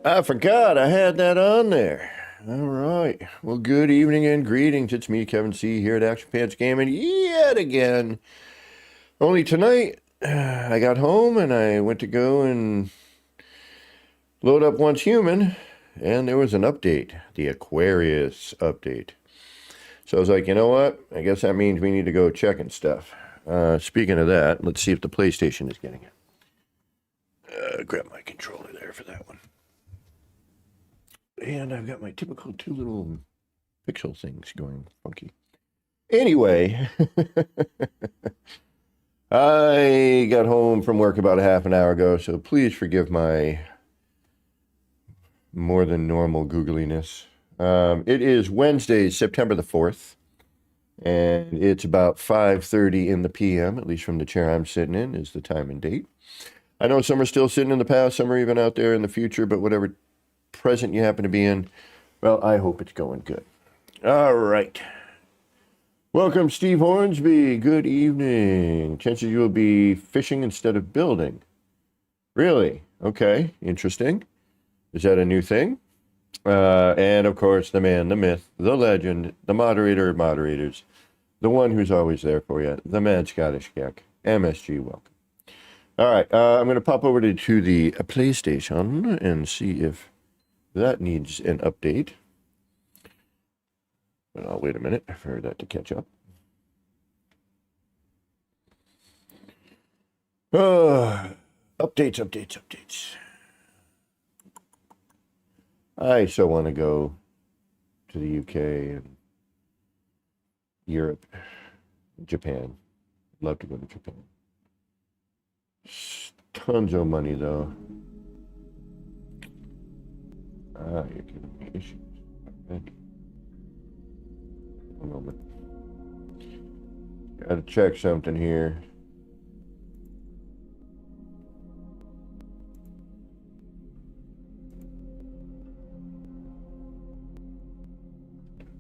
I forgot I had that on there. All right. Well, good evening and greetings. It's me, Kevin C, here at Action Pants Gaming yet again. Only tonight, I got home and I went to go and load up Once Human, and there was an update, the Aquarius update. So I was like, you know what? I guess that means we need to go checking stuff. Speaking of that, let's see if the PlayStation is getting it. Grab my controller there for that one. And I've got my typical two little pixel things going funky. Anyway, I got home from work about a half an hour ago, so please forgive my more than normal googliness. It is Wednesday, September the 4th, and it's about 5:30 in the p.m., at least from the chair I'm sitting in, is the time and date. I know some are still sitting in the past, some are even out there in the future, but whatever present you happen to be in, well, I hope it's going good. All right. Welcome, Steve Hornsby. Good evening. Chances you will be fishing instead of building. Really? Okay. Interesting. Is that a new thing? And, of course, the man, the myth, the legend, the moderator of moderators, the one who's always there for you, the Mad Scottish Geck. MSG, welcome. All right. I'm going to pop over to the PlayStation and see if that needs an update. But I'll wait a minute for that to catch up. Updates. I so want to go to the UK and Europe, Japan. Love to go to Japan. Tons of money, though. You're giving me issues. Okay. One moment. Gotta check something here.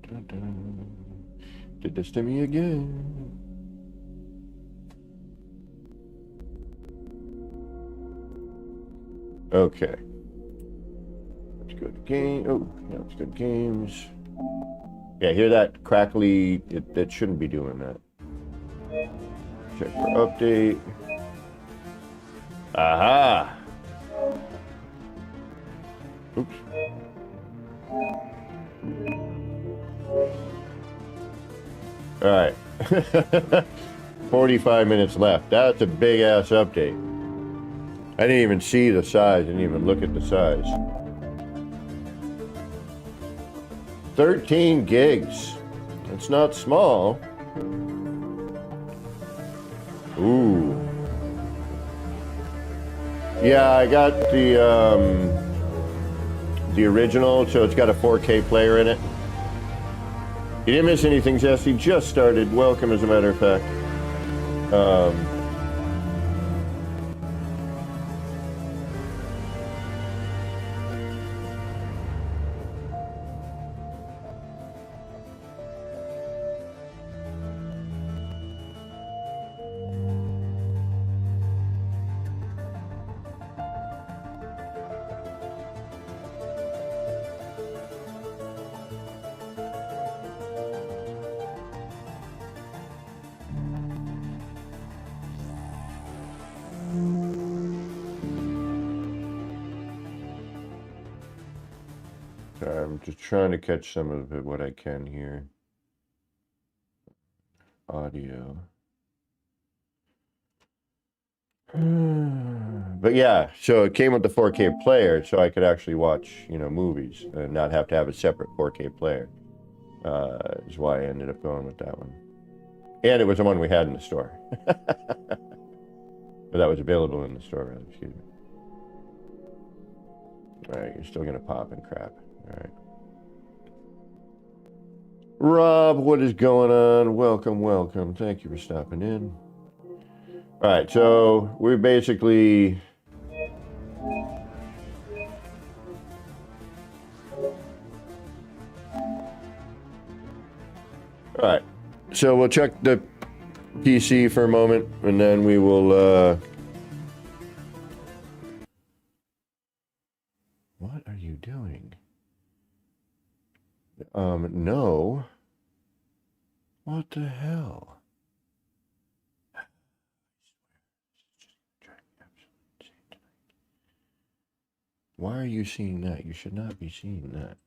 Dun, dun. Did this to me again. Okay. Let's go to game. Oh, yeah, let's go to games. Yeah, hear that crackly? It shouldn't be doing that. Check for update. Aha! Oops. All right. 45 minutes left. That's a big ass update. I didn't even see the size. I didn't even look at the size. 13 gigs. It's not small. Ooh. Yeah, I got the original, so it's got a 4K player in it. You didn't miss anything, Jesse. Just started. Welcome, as a matter of fact. I'm just trying to catch some of it, what I can here. Audio. But yeah, so it came with the 4K player, so I could actually watch, movies and not have to have a separate 4K player. Is why I ended up going with that one. And it was the one we had in the store. Or that was available in the store, rather, excuse me. All right, you're still going to pop and crap. All right. Rob, what is going on? Welcome. Thank you for stopping in. All right, so we're basically... All right, so we'll check the PC for a moment, and then we will... What are you doing? No. What the hell? Why are you seeing that? You should not be seeing that.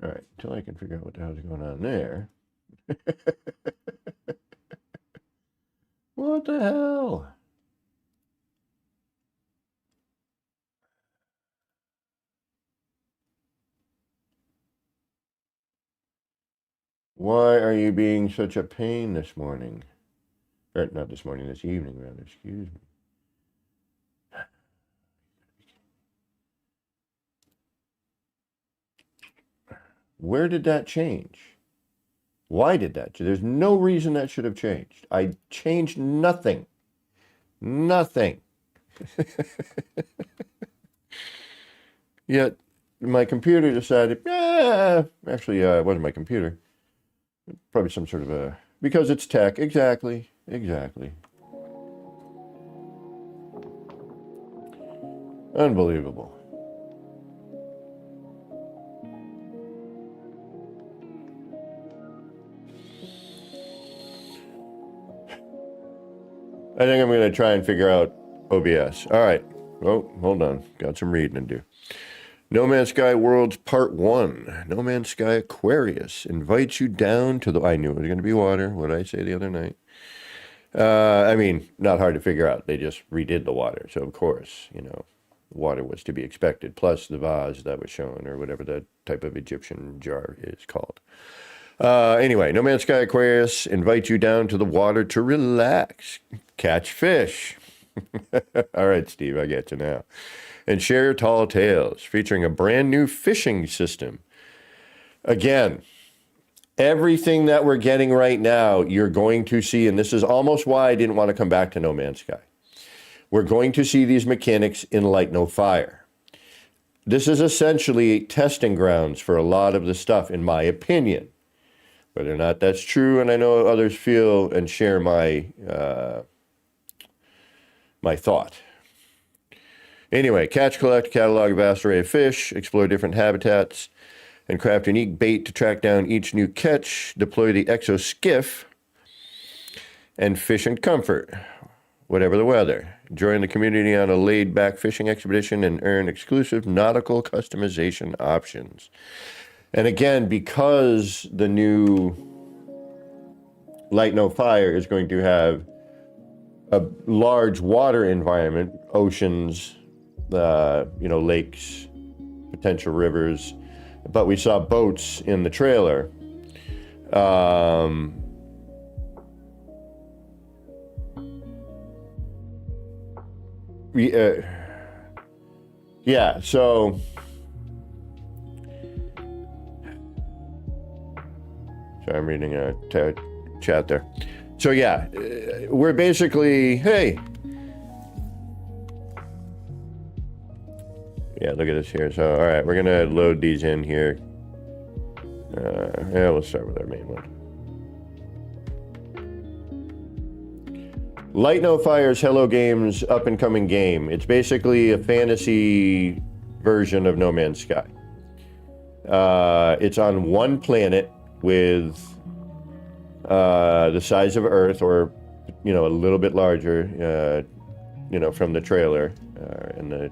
All right, until I can figure out what the hell's going on there. What the hell? Why are you being such a pain this morning? Or not this morning, this evening, rather, excuse me. Where did that change? Why did that? There's no reason that should have changed. I changed nothing. Nothing. Yet my computer decided, actually, it wasn't my computer. Probably some sort of a, because it's tech. Exactly. Unbelievable. I think I'm going to try and figure out OBS. All right. Oh, hold on. Got some reading to do. No Man's Sky Worlds Part 1. No Man's Sky Aquarius invites you down to the... I knew it was going to be water. What did I say the other night? I mean, not hard to figure out. They just redid the water. So, of course, you know, water was to be expected. Plus the vase that was shown, or whatever that type of Egyptian jar is called. Anyway, No Man's Sky Aquarius invites you down to the water to relax, catch fish. All right, Steve, I get you now. And share tall tales, featuring a brand new fishing system. Again, everything that we're getting right now, you're going to see, and this is almost why I didn't want to come back to No Man's Sky. We're going to see these mechanics in Light No Fire. This is essentially testing grounds for a lot of the stuff, in my opinion. Whether or not that's true, and I know others feel and share my my thought. Anyway, catch, collect, catalog a vast array of fish, explore different habitats, and craft unique bait to track down each new catch, deploy the exo skiff, and fish in comfort, whatever the weather. Join the community on a laid-back fishing expedition and earn exclusive nautical customization options. And again, because the new Light No Fire is going to have a large water environment, oceans, lakes, potential rivers, but we saw boats in the trailer. Yeah, so... Sorry, I'm reading a chat there. So yeah, we're basically, hey. Yeah, look at this here. So, all right, we're going to load these in here. Yeah, we'll start with our main one. Light No Fire's Hello Games up-and-coming game. It's basically a fantasy version of No Man's Sky. It's on one planet with the size of Earth, or a little bit larger, from the trailer and the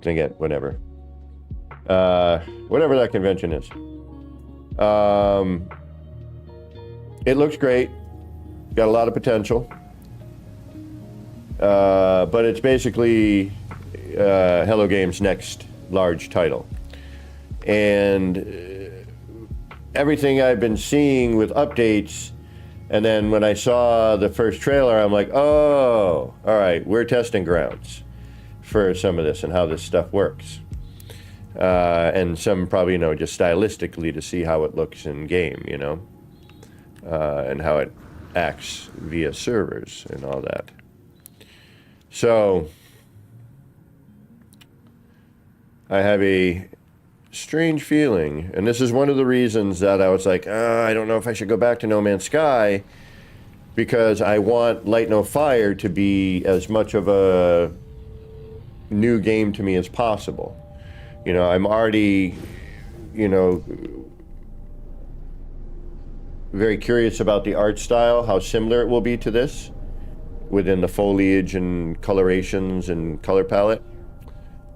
again, whatever that convention is. It looks great, got a lot of potential, but it's basically Hello Games' next large title. And everything I've been seeing with updates, and then when I saw the first trailer, I'm like, oh, all right, we're testing grounds for some of this and how this stuff works. And some probably, just stylistically to see how it looks in game, and how it acts via servers and all that. So I have a strange feeling, and this is one of the reasons that I was like, I don't know if I should go back to No Man's Sky, because I want Light No Fire to be as much of a new game to me as possible. You know, I'm already, you know, very curious about the art style, how similar it will be to this within the foliage and colorations and color palette,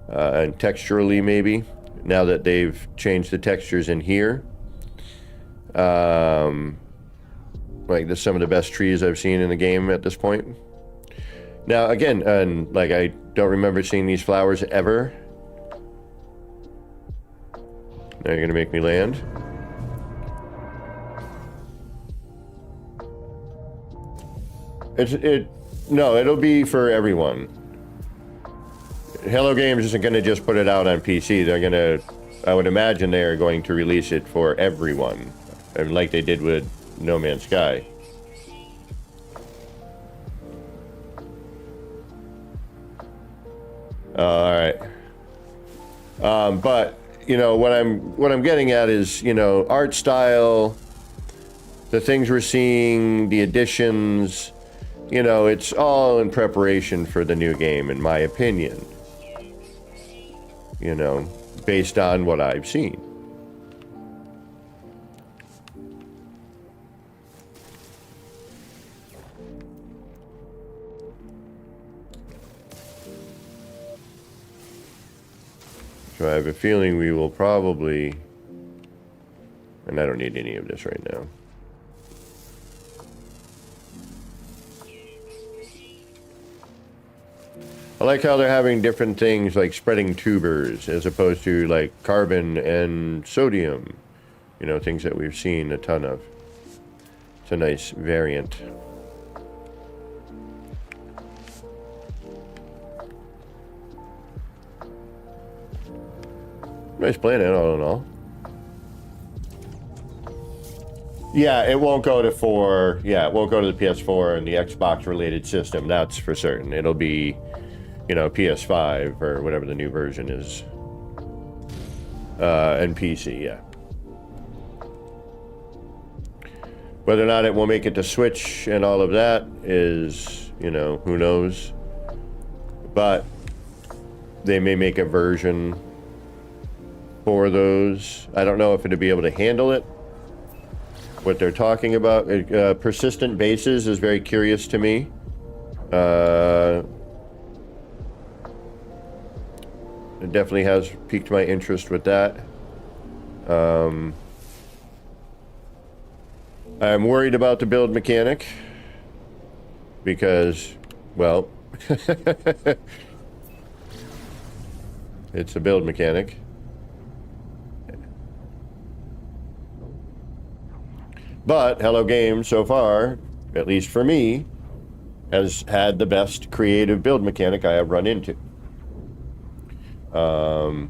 and texturally maybe, now that they've changed the textures in here. Like, this is some of the best trees I've seen in the game at this point. Now, again, and like, I don't remember seeing these flowers ever. Now you're gonna make me land. No, it'll be for everyone. Hello Games isn't gonna just put it out on PC. They're gonna, I would imagine they are going to release it for everyone, like they did with No Man's Sky. All right. But you know what I'm getting at is, you know, art style, the things we're seeing, the additions. You know, it's all in preparation for the new game, in my opinion. You know, based on what I've seen. So I have a feeling we will probably... And I don't need any of this right now. I like how they're having different things like spreading tubers as opposed to like carbon and sodium. You know, things that we've seen a ton of. It's a nice variant. Nice planet, all in all. Yeah, it won't go to it won't go to the PS4 and the Xbox related system, that's for certain. It'll be, you know, PS5 or whatever the new version is. And PC, yeah. Whether or not it will make it to Switch and all of that is, you know, who knows. But they may make a version for those. I don't know if it'll be able to handle it. What they're talking about, persistent bases is very curious to me. It definitely has piqued my interest with that. I'm worried about the build mechanic because, well, it's a build mechanic. But Hello Games so far, at least for me, has had the best creative build mechanic I have run into. I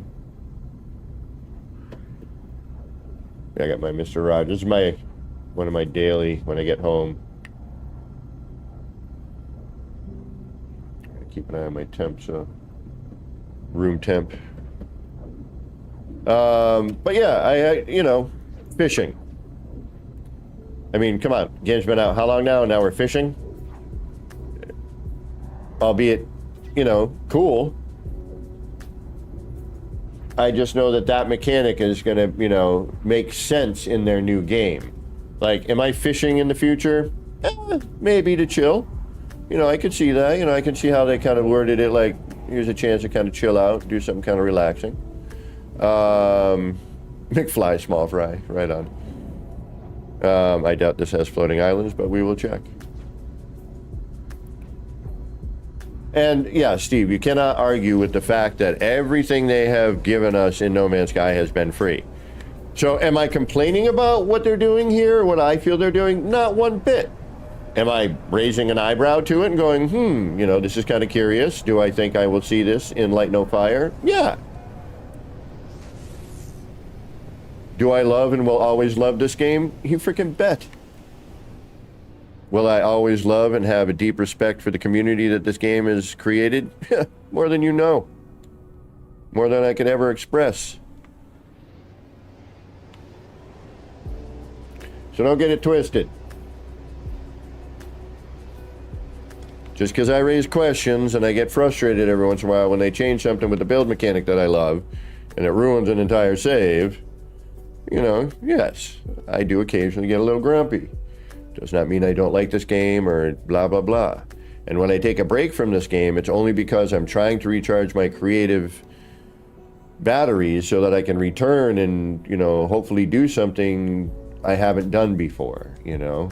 got my Mr. Rogers. This is one of my daily when I get home. Keep an eye on my temp, so room temp. But yeah, I you know, fishing. I mean, come on, game's been out how long now? Now we're fishing. Albeit, you know, cool. I just know that mechanic is gonna, you know, make sense in their new game. Like, am I fishing in the future? Maybe to chill. You know, I could see that. You know, I can see how they kind of worded it. Like, here's a chance to kind of chill out, do something kind of relaxing. McFly, small fry, right on. I doubt this has floating islands, but we will check. And yeah, Steve, you cannot argue with the fact that everything they have given us in No Man's Sky has been free. So am I complaining about what they're doing here, or what I feel they're doing? Not one bit. Am I raising an eyebrow to it and going, you know, this is kind of curious. Do I think I will see this in Light No Fire? Yeah. Do I love and will always love this game? You freaking bet. Will I always love and have a deep respect for the community that this game has created? More than you know. More than I could ever express. So don't get it twisted. Just because I raise questions and I get frustrated every once in a while when they change something with the build mechanic that I love and it ruins an entire save, you know, yes, I do occasionally get a little grumpy. Does not mean I don't like this game or blah, blah, blah. And when I take a break from this game, it's only because I'm trying to recharge my creative batteries so that I can return and, you know, hopefully do something I haven't done before, you know,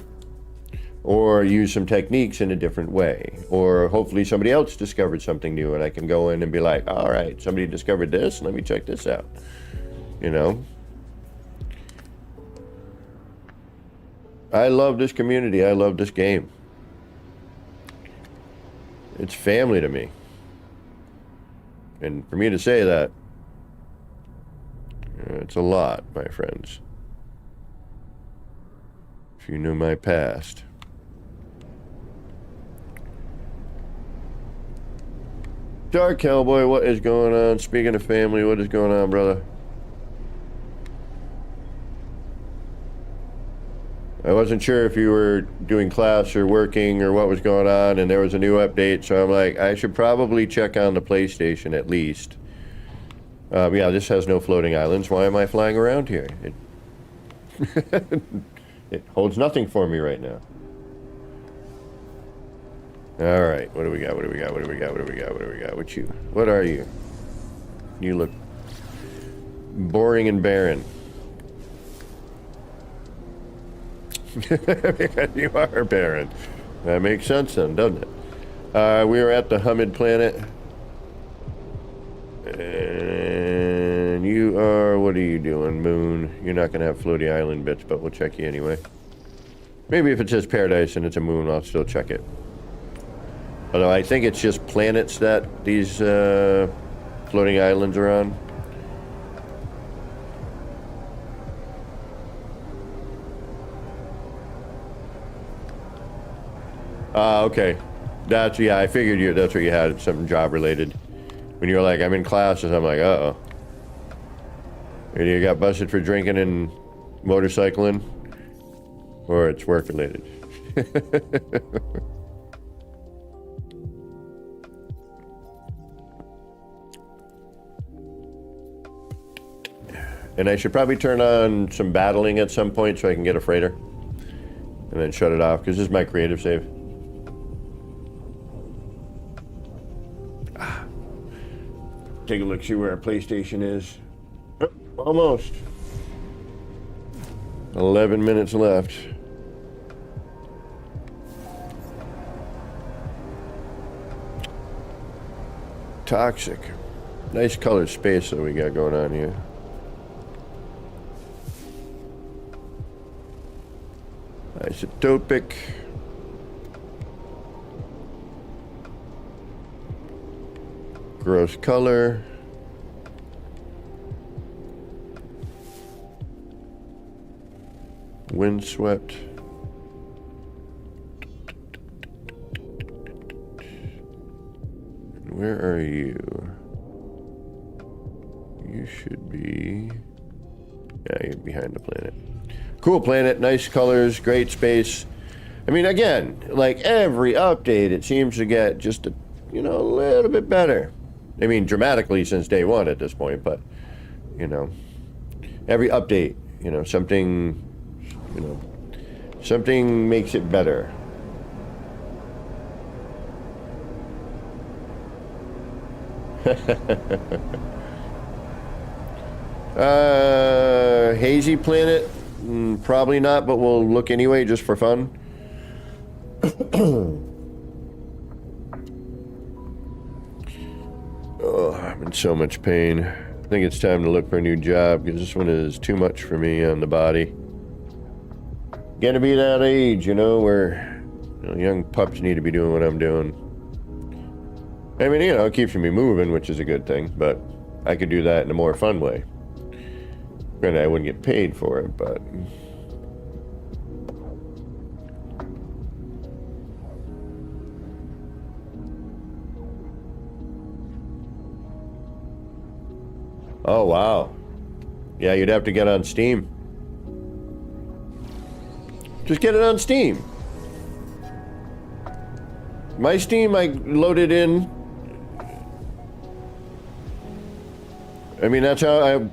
or use some techniques in a different way, or hopefully somebody else discovered something new and I can go in and be like, all right, somebody discovered this, let me check this out, you know. I love this community. I love this game. It's family to me. And for me to say that, it's a lot, my friends. If you knew my past. Dark Cowboy, what is going on? Speaking of family, what is going on, brother? I wasn't sure if you were doing class or working or what was going on, and there was a new update, so I'm like, I should probably check on the PlayStation at least. Yeah, this has no floating islands. Why am I flying around here? It holds nothing for me right now. All right, what do we got? What do we got? What do we got? What do we got? What do we got? What are you? You look boring and barren. You are barren. That makes sense then, doesn't it? We are at the Humid planet. And you are, what are you doing, Moon? You're not going to have floaty island bits, but we'll check you anyway. Maybe if it says paradise and it's a moon, I'll still check it. Although I think it's just planets that these floating islands are on. Okay. Yeah, I figured that's what you had, something job related. When you were like, I'm in classes, I'm like, uh-oh. And you got busted for drinking and motorcycling? Or it's work related. And I should probably turn on some battling at some point so I can get a freighter. And then shut it off, because this is my creative save. Take a look, see where our PlayStation is. Oh, almost. 11 minutes left. Toxic. Nice color space that we got going on here. Isotopic. Gross color. Windswept. Where are you? You should be... Yeah, you're behind the planet. Cool planet, nice colors, great space. I mean, again, like every update, it seems to get just a, you know, a little bit better. I mean, dramatically since day one at this point, but, you know, every update, you know, something makes it better. Hazy planet? Probably not, but we'll look anyway just for fun. Oh, I'm in so much pain. I think it's time to look for a new job because this one is too much for me on the body. Gonna be that age, you know, where young pups need to be doing what I'm doing. I mean, you know, it keeps me moving, which is a good thing, but I could do that in a more fun way. Granted, I wouldn't get paid for it, but... Oh, wow. Yeah, you'd have to get on Steam. Just get it on Steam. My Steam, I loaded in. I mean, that's how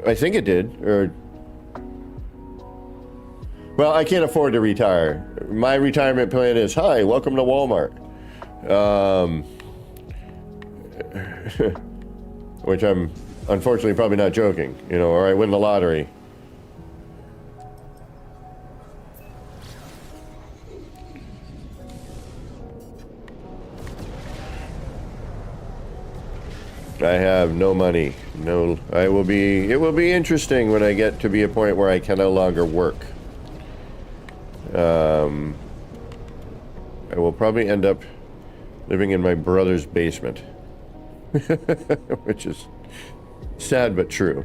I think it did. Or, well, I can't afford to retire. My retirement plan is, hi, welcome to Walmart. Which I'm unfortunately probably not joking, you know, or I win the lottery. I have no money. No, it will be interesting when I get to be a point where I can no longer work. I will probably end up living in my brother's basement. Which is sad but true.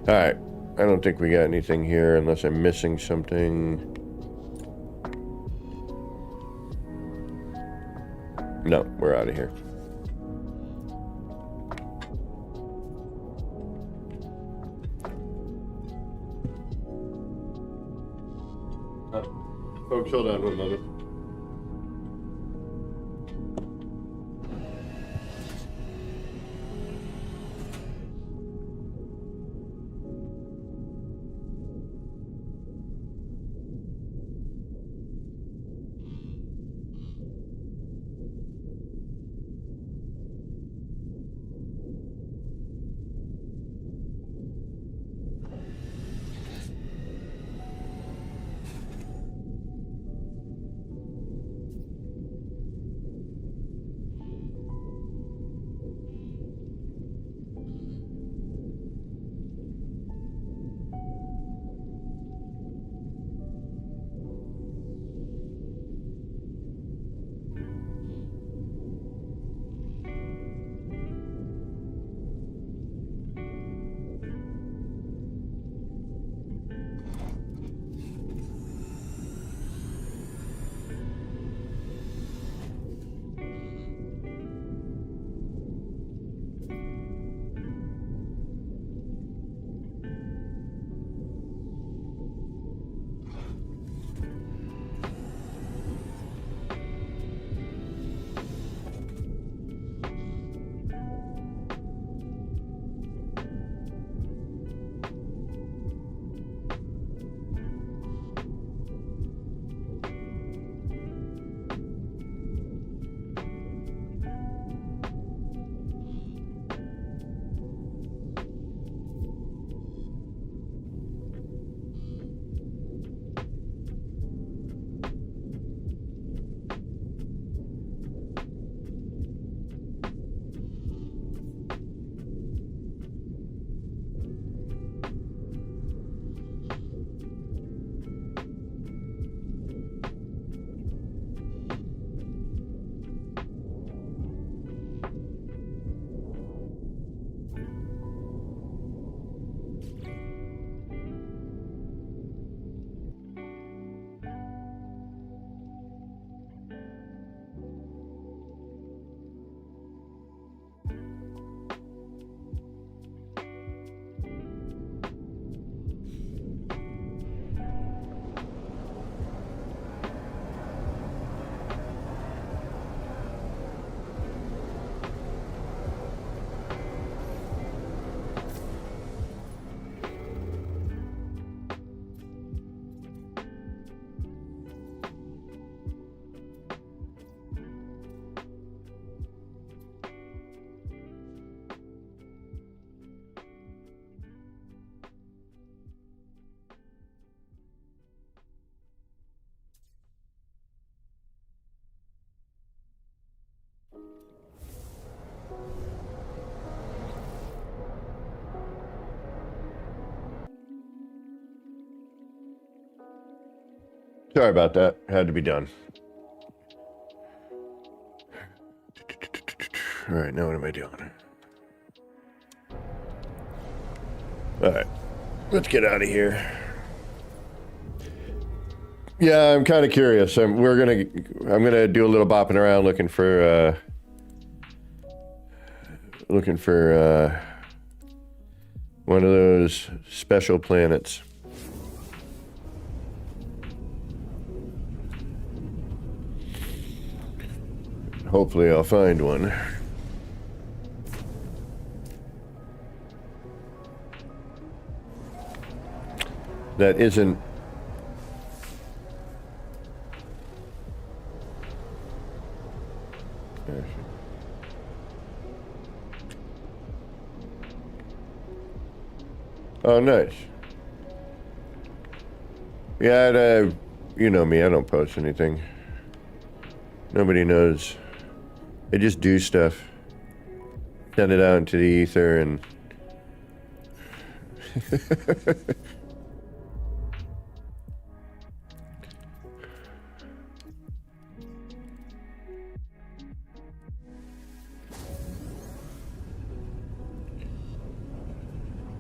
Alright. I don't think we got anything here unless I'm missing something. No, we're out of here. Folks, hold on one moment. Sorry about that. Had to be done. All right, now what am I doing? All right, let's get out of here. Yeah, I'm kind of curious. I'm gonna do a little bopping around looking for one of those special planets. Hopefully I'll find one. That isn't... Oh, nice. Yeah, you know me, I don't post anything. Nobody knows. I just do stuff. Send it out into the ether and...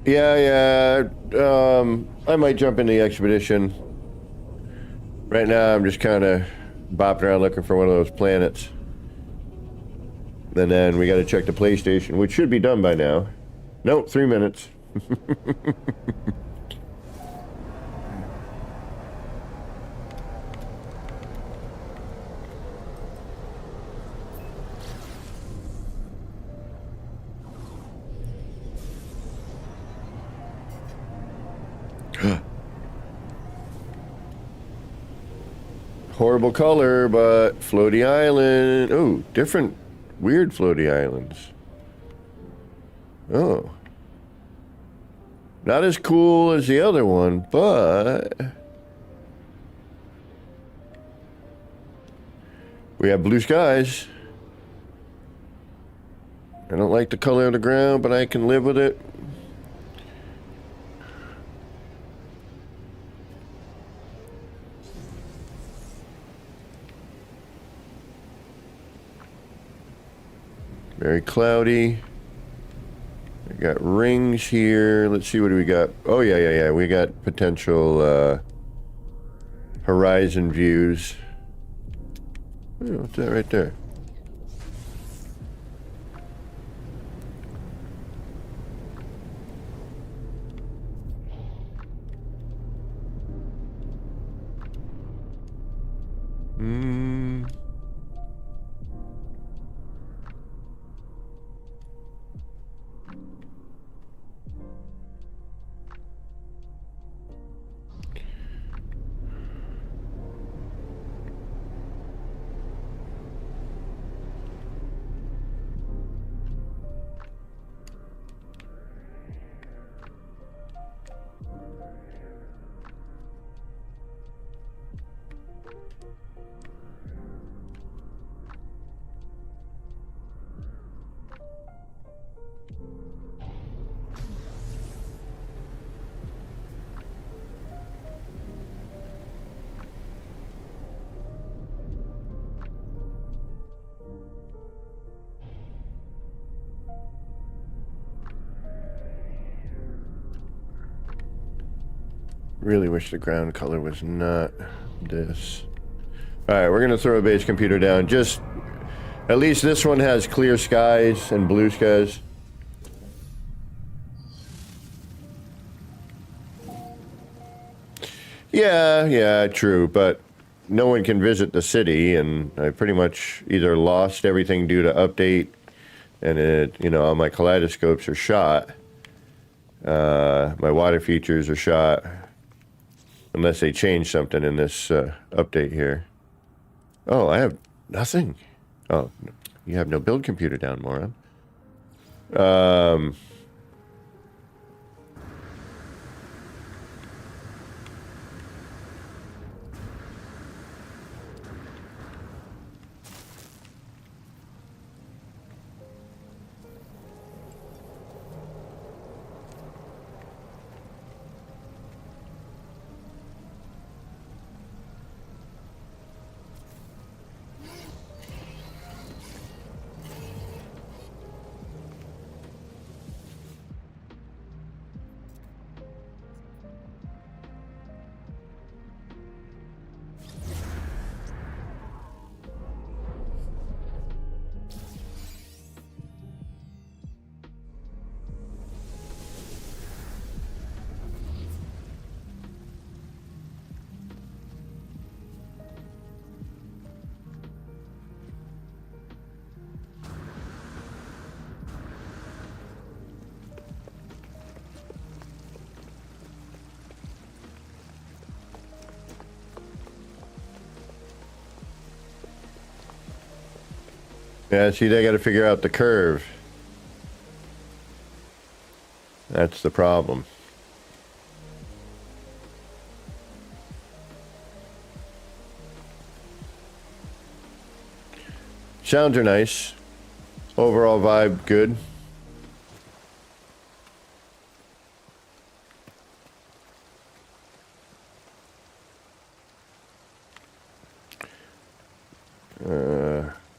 Yeah, I might jump in the expedition. Right now, I'm just kind of bopping around looking for one of those planets. And then we got to check the PlayStation, which should be done by now. Nope, 3 minutes. Horrible color, but floaty island. Oh, different weird floaty islands. Oh. Not as cool as the other one, but... we have blue skies. I don't like the color of the ground, but I can live with it. Very cloudy. We got rings here. Let's see, what do we got? Oh, yeah. We got potential horizon views. Oh, what's that right there? Really wish the ground color was not this. Alright, we're gonna throw a base computer down. Just, at least this one has clear skies and blue skies. Yeah, true, but no one can visit the city, and I pretty much either lost everything due to update, and all my kaleidoscopes are shot. My water features are shot. Unless they change something in this update here. Oh, I have nothing. Oh, you have no build computer down, moron. Yeah, see, they got to figure out the curve. That's the problem. Sounds are nice. Overall vibe, good.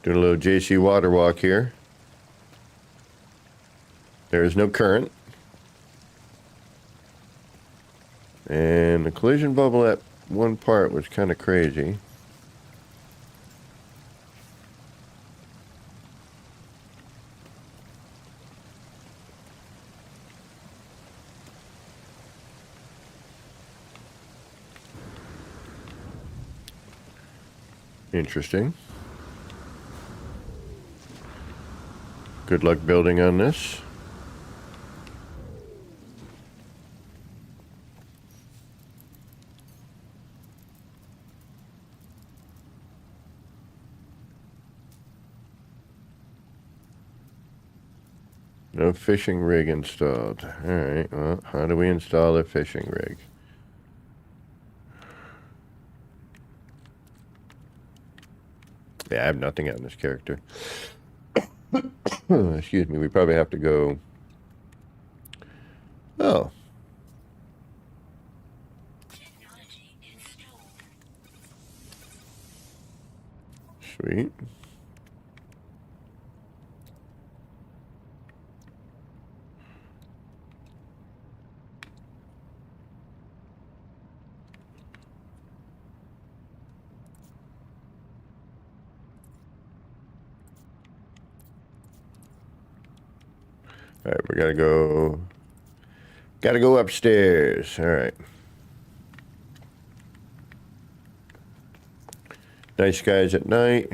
Doing a little JC water walk here. There is no current. And the collision bubble at one part was kind of crazy. Interesting. Good luck building on this. No fishing rig installed. Alright, well, how do we install a fishing rig? Yeah, I have nothing on this character. Excuse me, we probably have to go... Oh. Sweet. All right, we gotta go upstairs. All right. Night skies at night.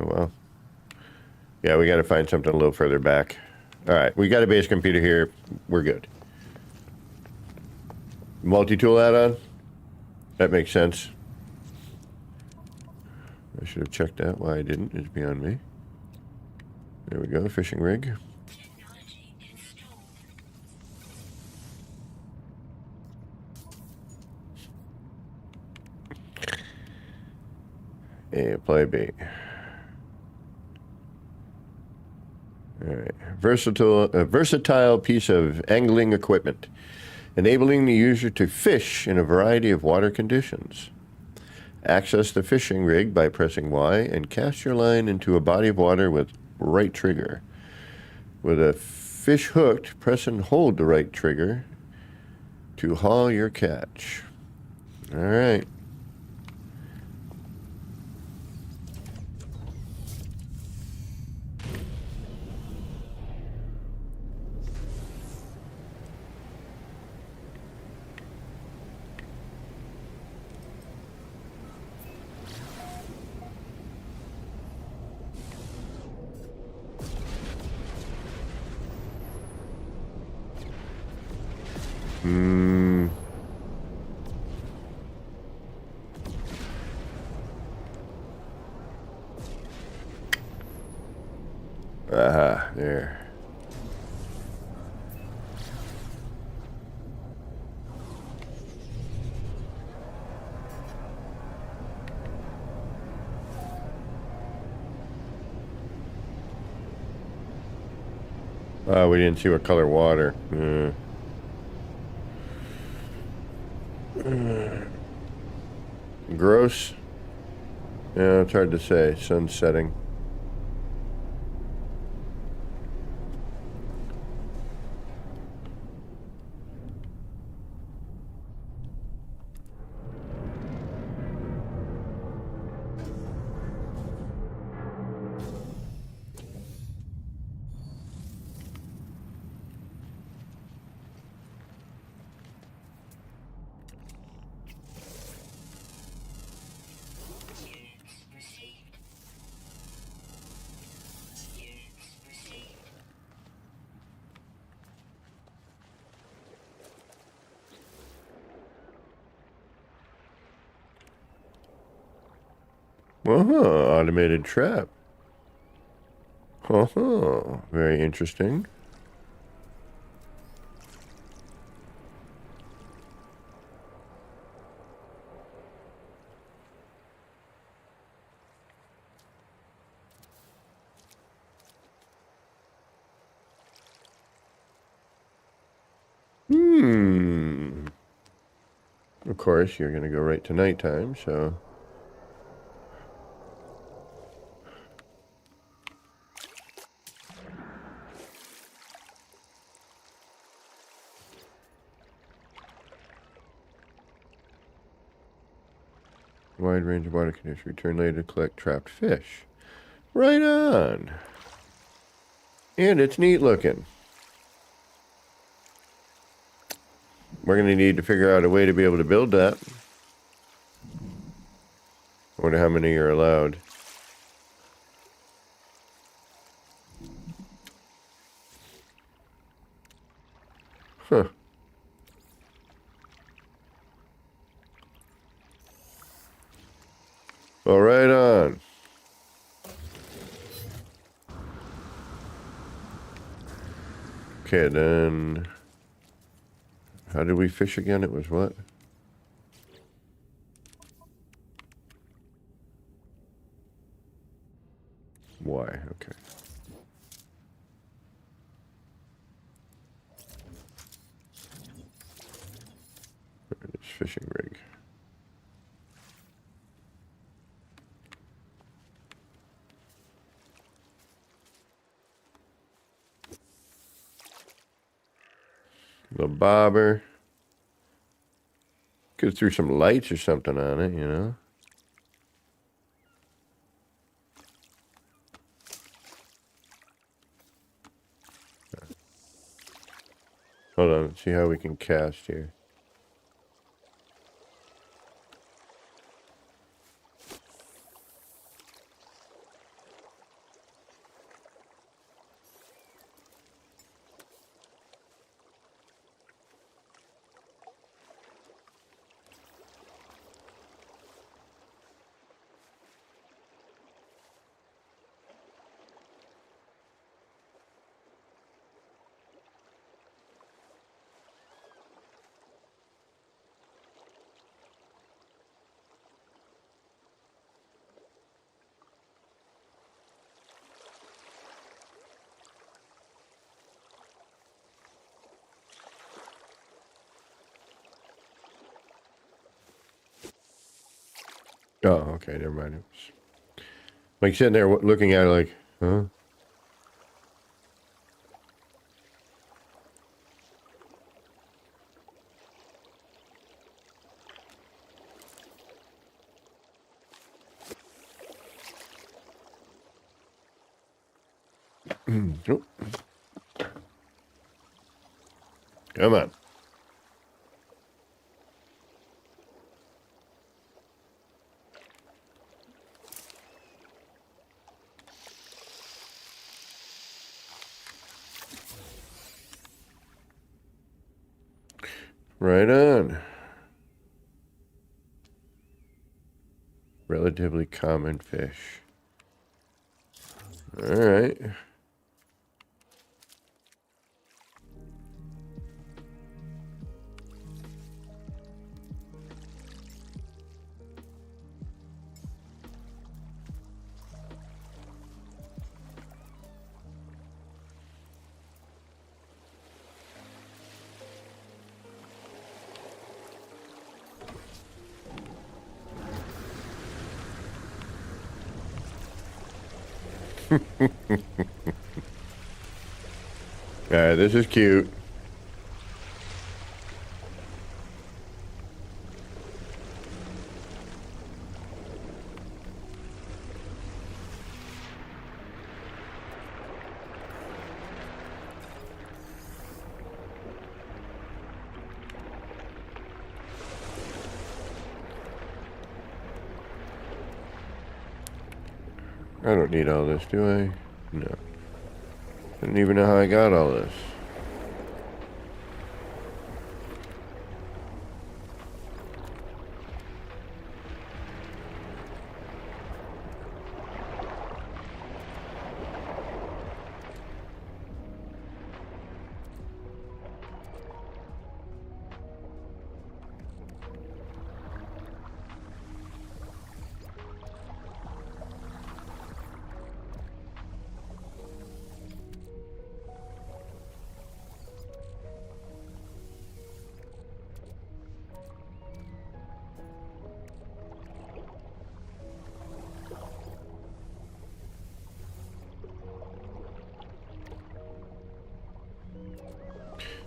Oh, well. Yeah, we gotta find something a little further back. All right, we got a base computer here. We're good. Multi-tool add-on? That makes sense. I should have checked that. Why I didn't is beyond me. There we go, fishing rig. Play bait. All right, versatile piece of angling equipment, enabling the user to fish in a variety of water conditions. Access the fishing rig by pressing Y and cast your line into a body of water with right trigger. With a fish hooked, press and hold the right trigger to haul your catch. All right. Aha, there. We didn't see what color water. Gross. Yeah, it's hard to say. Sun's setting. Automated trap. Very interesting. Of course, you're going to go right to nighttime, so... Wide range of water conditions. Return later to collect trapped fish. Right on. And it's neat looking. We're going to need to figure out a way to be able to build that. I wonder how many are allowed. Huh. Well, right on. Okay, then... How did we fish again? It was what? Why? Okay. It's fishing rig. The bobber. Could have threw some lights or something on it, you know? Hold on, let's see how we can cast here. Oh, okay, never mind. It was like sitting there looking at it like, huh? Oh. Come on. Right on. Relatively common fish. All right. All right, this is cute. I don't need all this, do I? No. I don't even know how I got all this.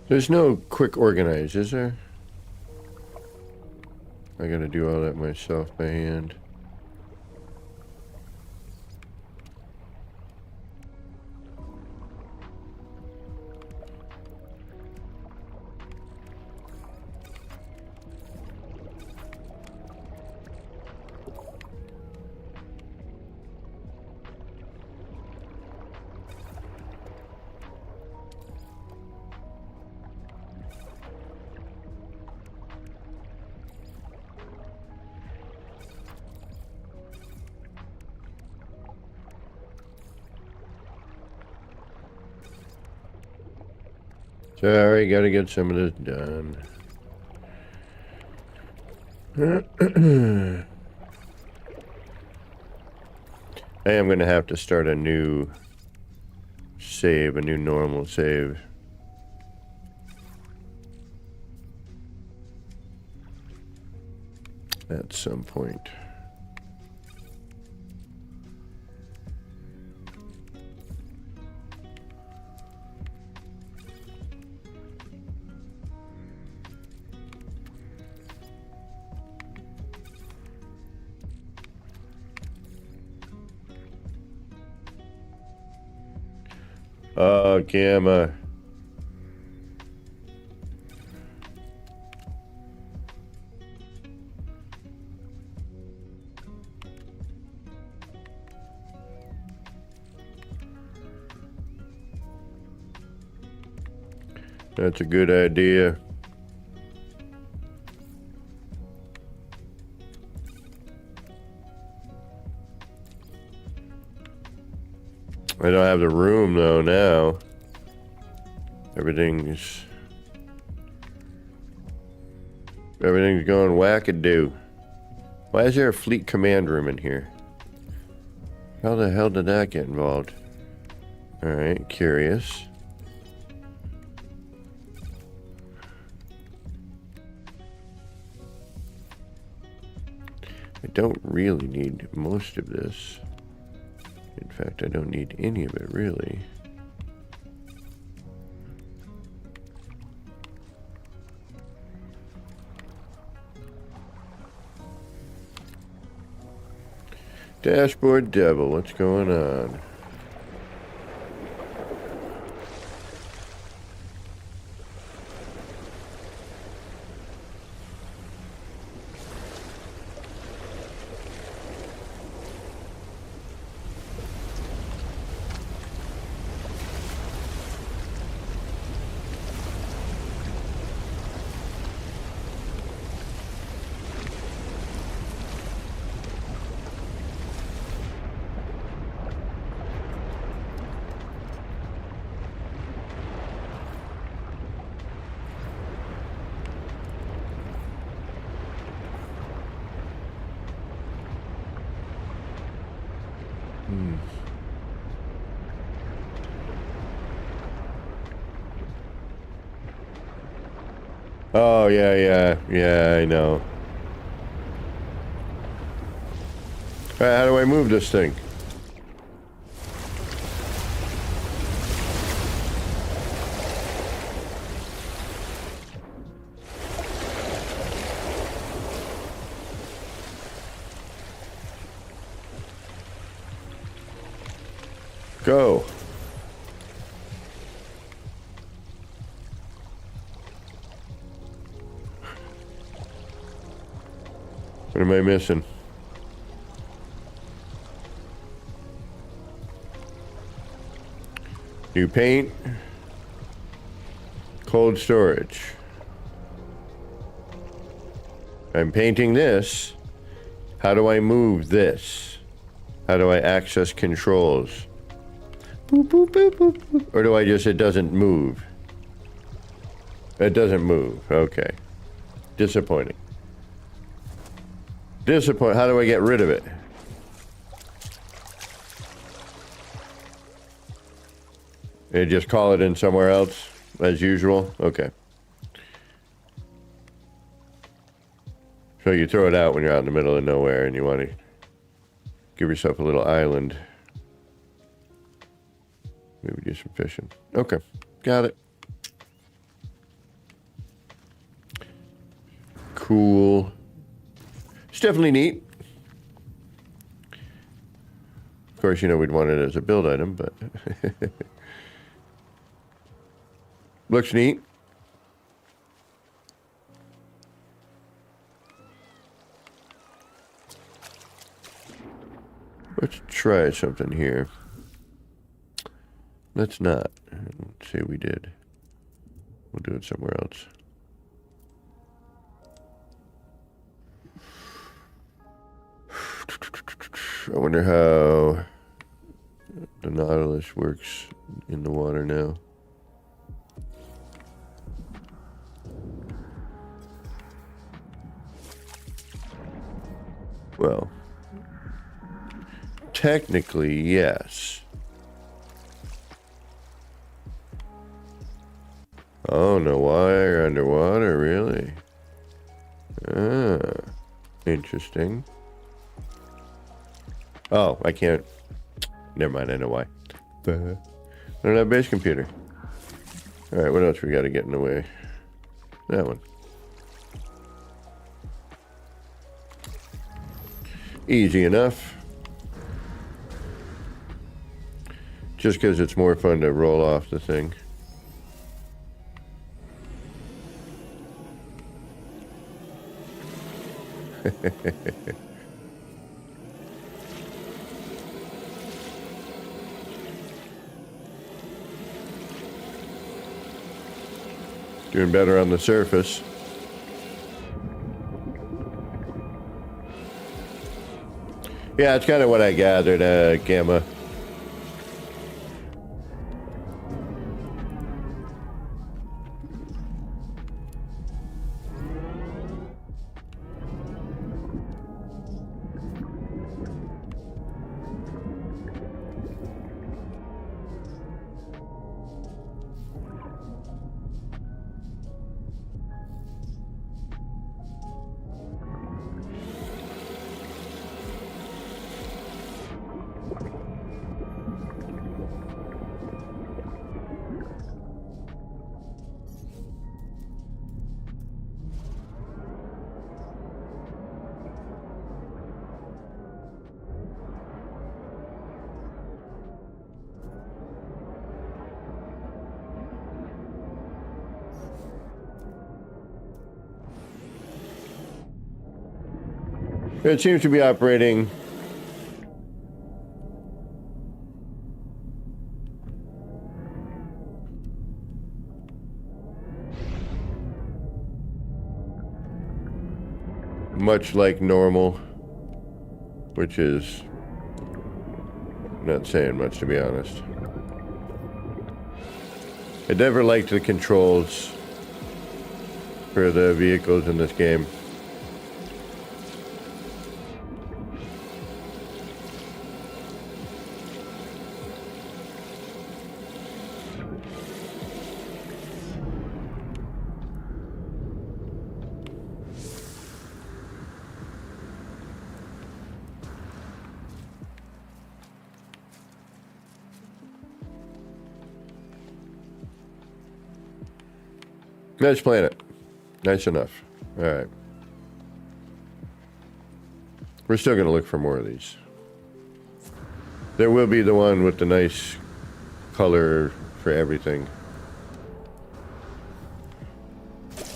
There's no quick organize, is there? I gotta do all that myself by hand. Sorry, gotta get some of this done. I am gonna have to start a new save, a new normal save. At some point. Oh, Gamma. That's a good idea. I don't have the room though now. Everything's going wackadoo. Why is there a fleet command room in here? How the hell did that get involved? Alright, curious. I don't really need most of this. In fact, I don't need any of it, really. Dashboard Devil, what's going on? Oh, yeah, I know. Alright, how do I move this thing? Go. What am I missing? New paint. Cold storage. I'm painting this. How do I move this? How do I access controls? Boop, boop, boop, boop, boop. Or do I just, it doesn't move? It doesn't move. Okay. Disappointing. How do I get rid of it? You just call it in somewhere else, as usual? Okay. So you throw it out when you're out in the middle of nowhere and you want to give yourself a little island. Maybe do some fishing. Okay, got it. cool. It's definitely neat. Of course, you know we'd want it as a build item, but looks neat. Let's try something here. Let's not. Let's say we did. We'll do it somewhere else. I wonder how the Nautilus works in the water now. Well, technically, yes. Oh, no wire underwater, really? Ah, interesting. Oh, I can't. Never mind, I know why. I don't have a base computer. Alright, what else we got to get in the way? That one. Easy enough. Just because it's more fun to roll off the thing. Doing better on the surface. Yeah, it's kind of what I gathered, Gamma. It seems to be operating much like normal, which is not saying much, to be honest. I never liked the controls for the vehicles in this game. Nice planet. Nice enough. All right. We're still going to look for more of these. There will be the one with the nice color for everything.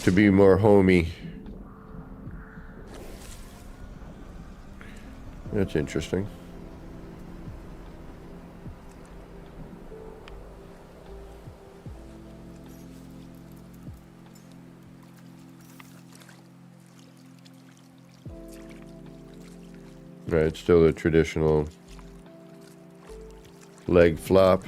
To be more homey. That's interesting. Right, still the traditional leg flop.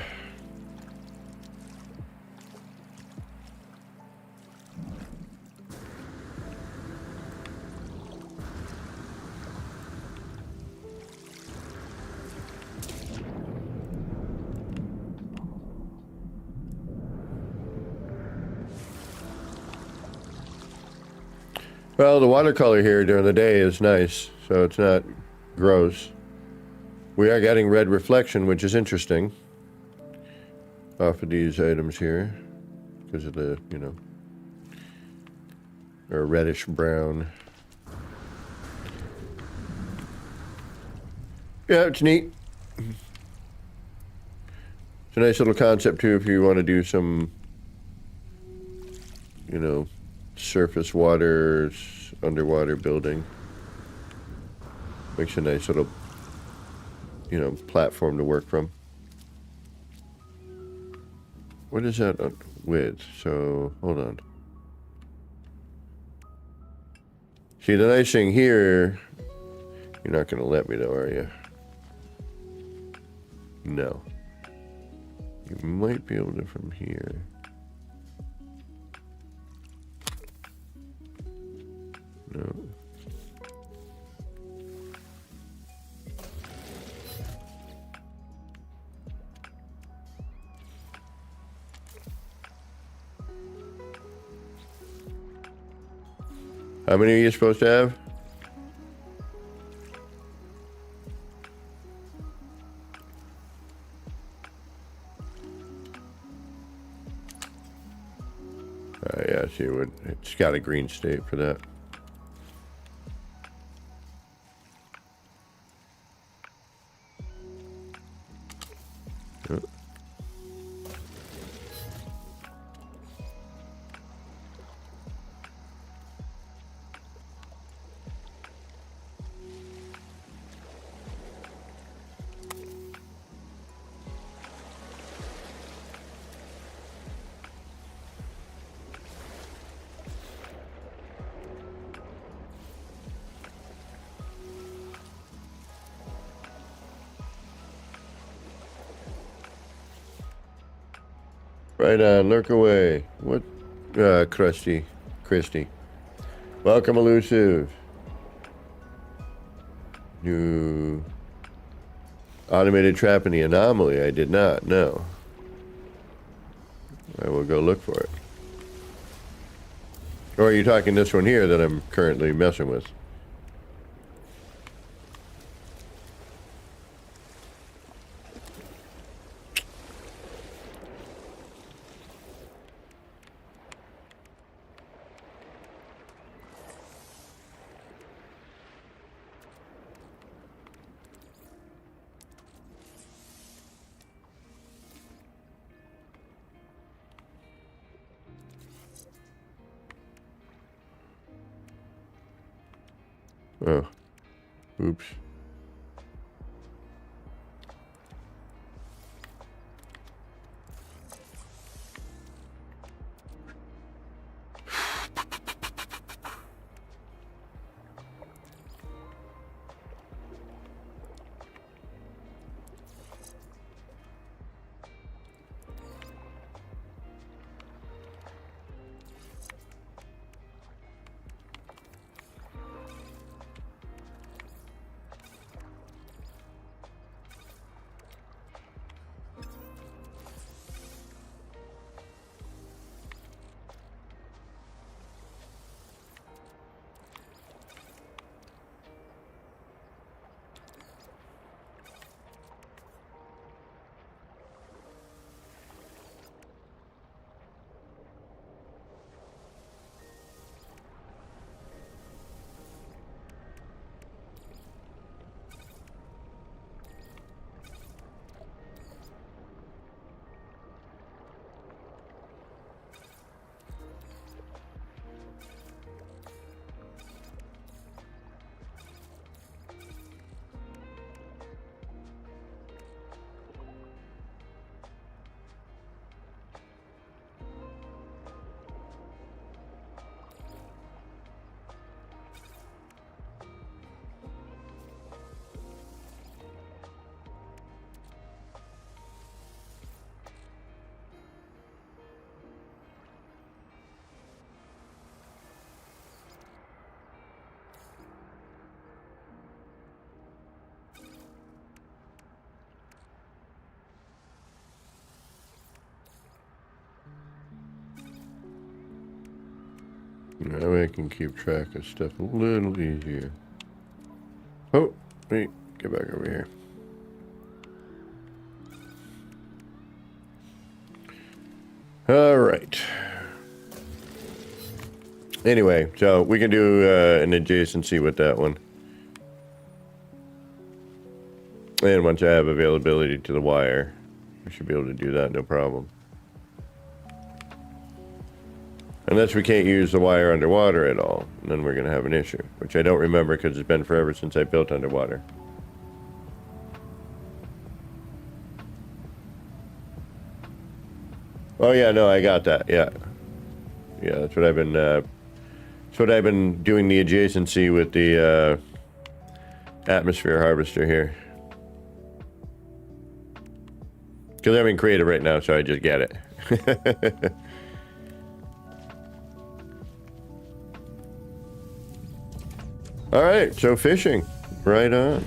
Well, the watercolor here during the day is nice, so it's not gross. We are getting red reflection, which is interesting off of these items here because of the, you know, or reddish brown. Yeah, it's neat. It's a nice little concept too if you want to do some, you know, surface waters, underwater building. Makes a nice little, you know, platform to work from. What is that width? So, hold on. See, the nice thing here, you're not going to let me though, are you? No. You might be able to from here. No. How many are you supposed to have? Yeah, see, it's got a green state for that. Right on, lurk away. What? Christy. Welcome, Elusive. New automated trap in the anomaly. I did not know. I will go look for it. Or are you talking this one here that I'm currently messing with? Oh, oops. That way I can keep track of stuff a little easier. Oh, wait, get back over here. All right. Anyway, so we can do an adjacency with that one. And once I have availability to the wire, we should be able to do that, no problem. Unless we can't use the wire underwater at all, then we're going to have an issue. Which I don't remember because it's been forever since I built underwater. Oh yeah, no, I got that, yeah. Yeah, that's what I've been, doing the adjacency with the, atmosphere harvester here. Because I'm in creative right now, so I just get it. Alright, so fishing. Right on.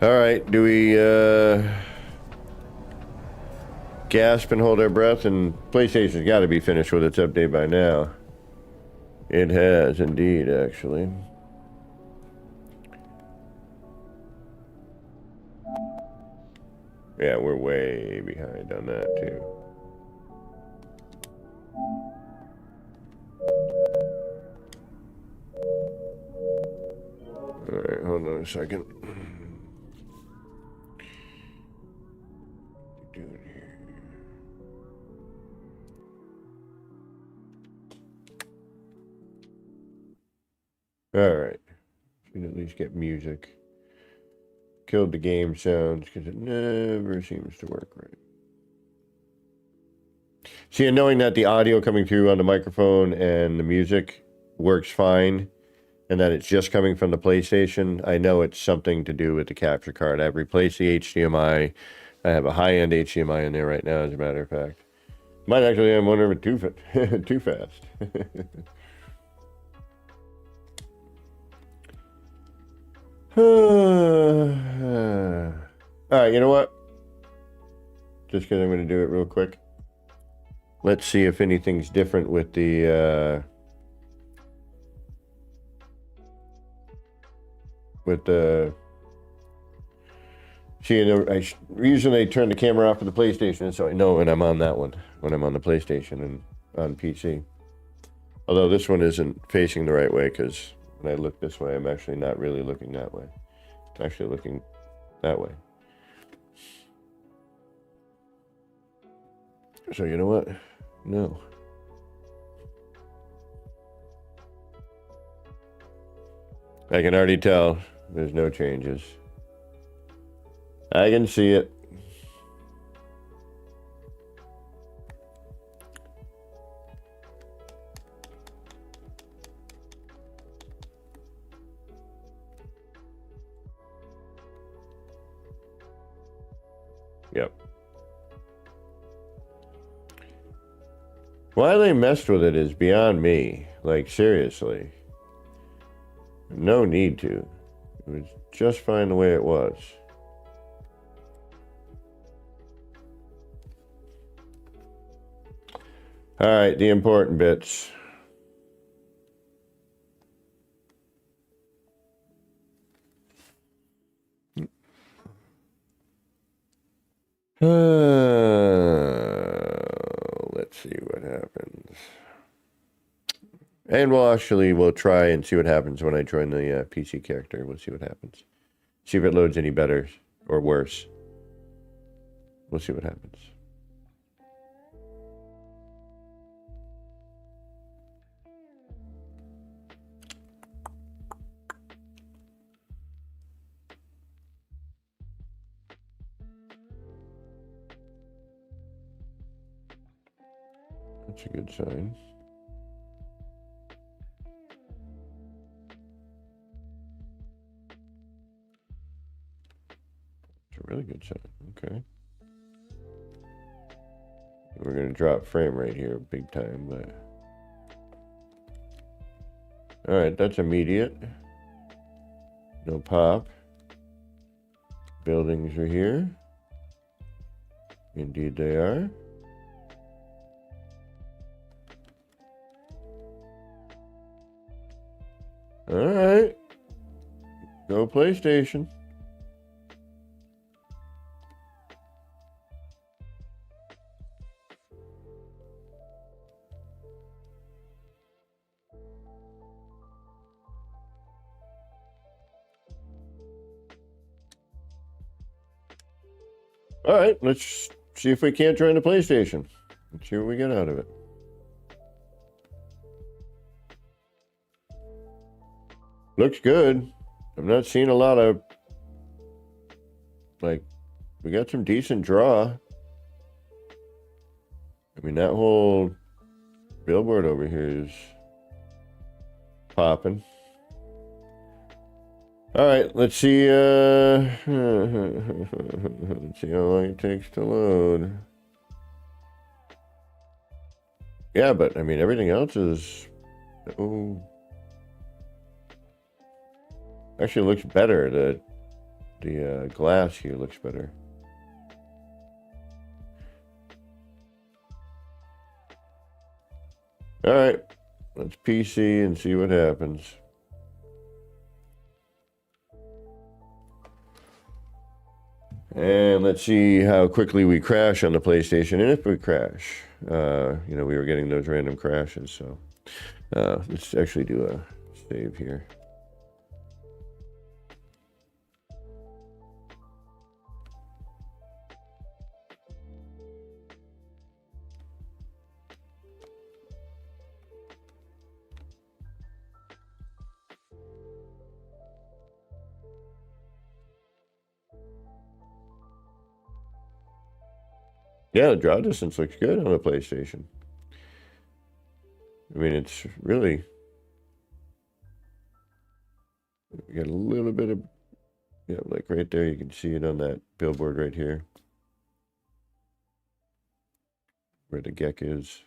Alright, do we, gasp and hold our breath? And PlayStation's got to be finished with its update by now. It has indeed, actually. Yeah, we're way behind on that, too. Alright, hold on a second. Alright. Should at least get music. Killed the game sounds because it never seems to work right. See, and knowing that the audio coming through on the microphone and the music works fine, and that it's just coming from the PlayStation, I know it's something to do with the capture card. I've replaced the HDMI. I have a high-end HDMI in there right now, as a matter of fact. Might actually have one of it too fast. Alright, you know what? Just because I'm going to do it real quick. Let's see if anything's different with the, see, usually I turn the camera off for the PlayStation, so I know when I'm on that one, when I'm on the PlayStation and on PC. Although this one isn't facing the right way, because when I look this way, I'm actually not really looking that way. I'm actually looking that way. So you know what? No. I can already tell there's no changes. I can see it. Yep. Why they messed with it is beyond me. Like, seriously. No need to. It was just fine the way it was. Alright, the important bits. Let's see what happens. And we'll try and see what happens when I join the PC character. We'll see what happens. See if it loads any better or worse. We'll see what happens. That's a good sign. It's a really good sign. Okay. We're going to drop frame rate here big time, but... Alright, that's immediate. No pop. Buildings are here. Indeed they are. Alright. Go PlayStation. All right, let's see if we can't join the PlayStation. Let's see what we get out of it. Looks good. I'm not seeing a lot of, like, we got some decent draw. I mean, that whole billboard over here is popping. All right, let's see. Let's see how long it takes to load. Yeah, but I mean, everything else is. Oh, actually, looks better. The glass here looks better. All right, let's PC and see what happens. And let's see how quickly we crash on the PlayStation. And if we crash, you know, we were getting those random crashes. So let's actually do a save here. Yeah, the draw distance looks good on the PlayStation. I mean, it's really, we got a little bit of, yeah, like right there, you can see it on that billboard right here, where the geck is.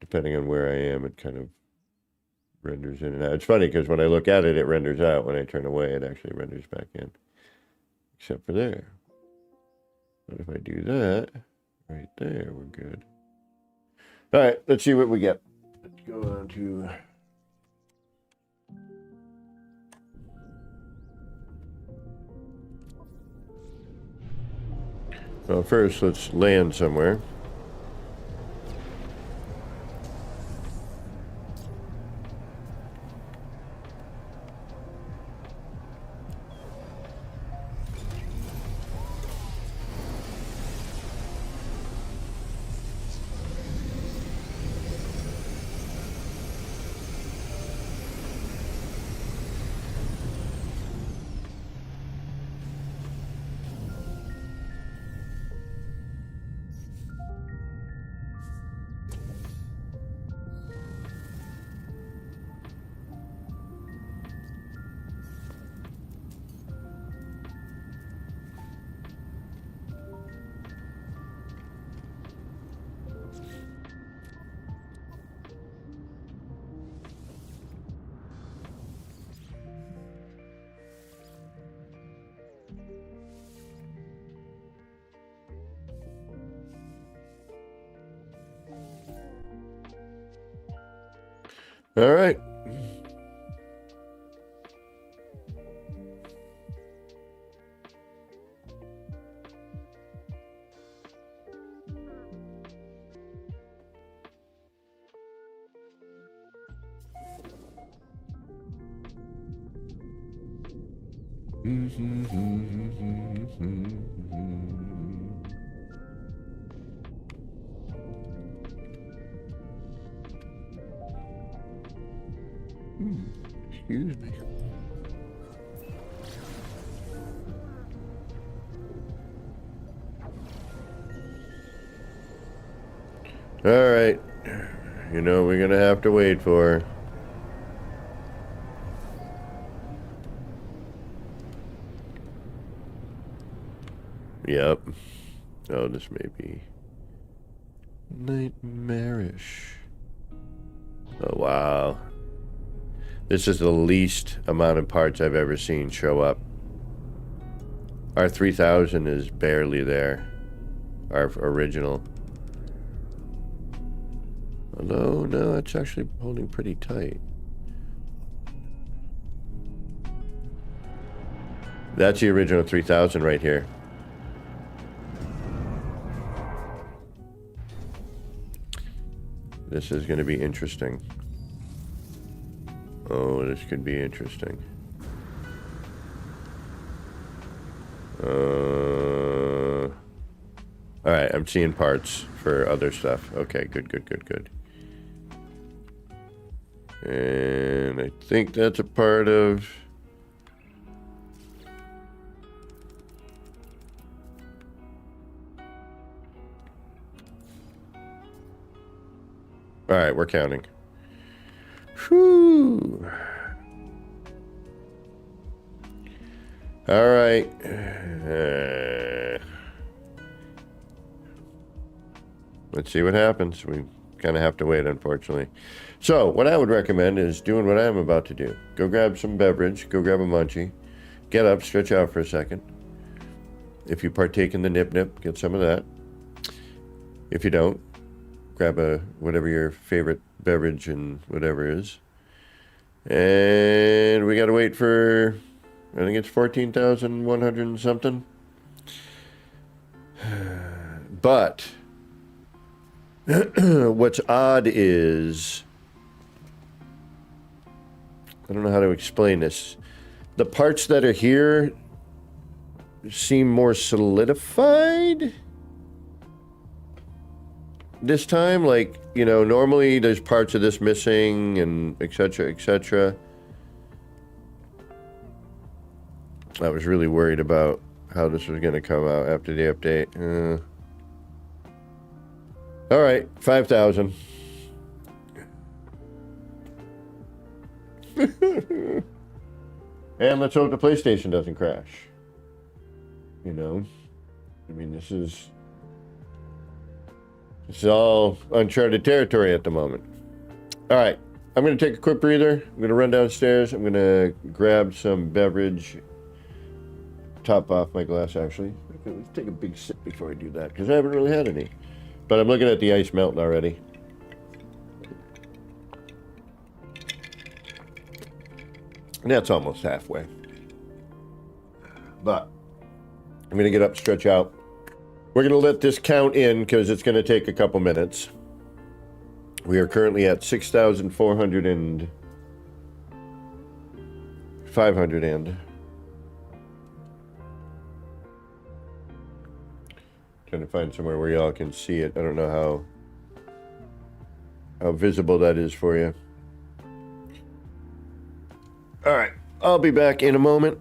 Depending on where I am, it kind of renders in and out. It's funny because when I look at it, it renders out. When I turn away, it actually renders back in, except for there. But if I do that, right there, we're good. All right, let's see what we get. Let's go on to... Well, first, let's land somewhere. All right. Excuse me. All right. You know, we're going to have to wait for... Yep. Oh, this may be nightmarish. Oh, wow. This is the least amount of parts I've ever seen show up. Our 3000 is barely there. Our original. Although, no, it's actually holding pretty tight. That's the original 3000 right here. This is going to be interesting. Oh, this could be interesting. All right, I'm seeing parts for other stuff. Okay, good, good, good, good. And I think that's a part of... All right, we're counting. Whew. All right. Let's see what happens. We kind of have to wait, unfortunately. So, what I would recommend is doing what I'm about to do. Go grab some beverage. Go grab a munchie. Get up, stretch out for a second. If you partake in the nip-nip, get some of that. If you don't, grab whatever your favorite beverage and whatever is. And we got to wait for, I think it's 14,100 and something. But what's odd is, I don't know how to explain this. The parts that are here seem more solidified this time. Like, you know, normally there's parts of this missing and etc., etc. I was really worried about how this was going to come out after the update. All right, 5,000. And let's hope the PlayStation doesn't crash. You know, I mean, this is all uncharted territory at the moment. All right, I'm going to take a quick breather. I'm going to run downstairs. I'm going to grab some beverage. Top off my glass, actually. Let's take a big sip before I do that, because I haven't really had any. But I'm looking at the ice melting already. And that's almost halfway. But I'm going to get up, stretch out. We're going to let this count in because it's going to take a couple minutes. We are currently at 6,400 and 500 and... Trying to find somewhere where y'all can see it. I don't know how visible that is for you. All right, I'll be back in a moment.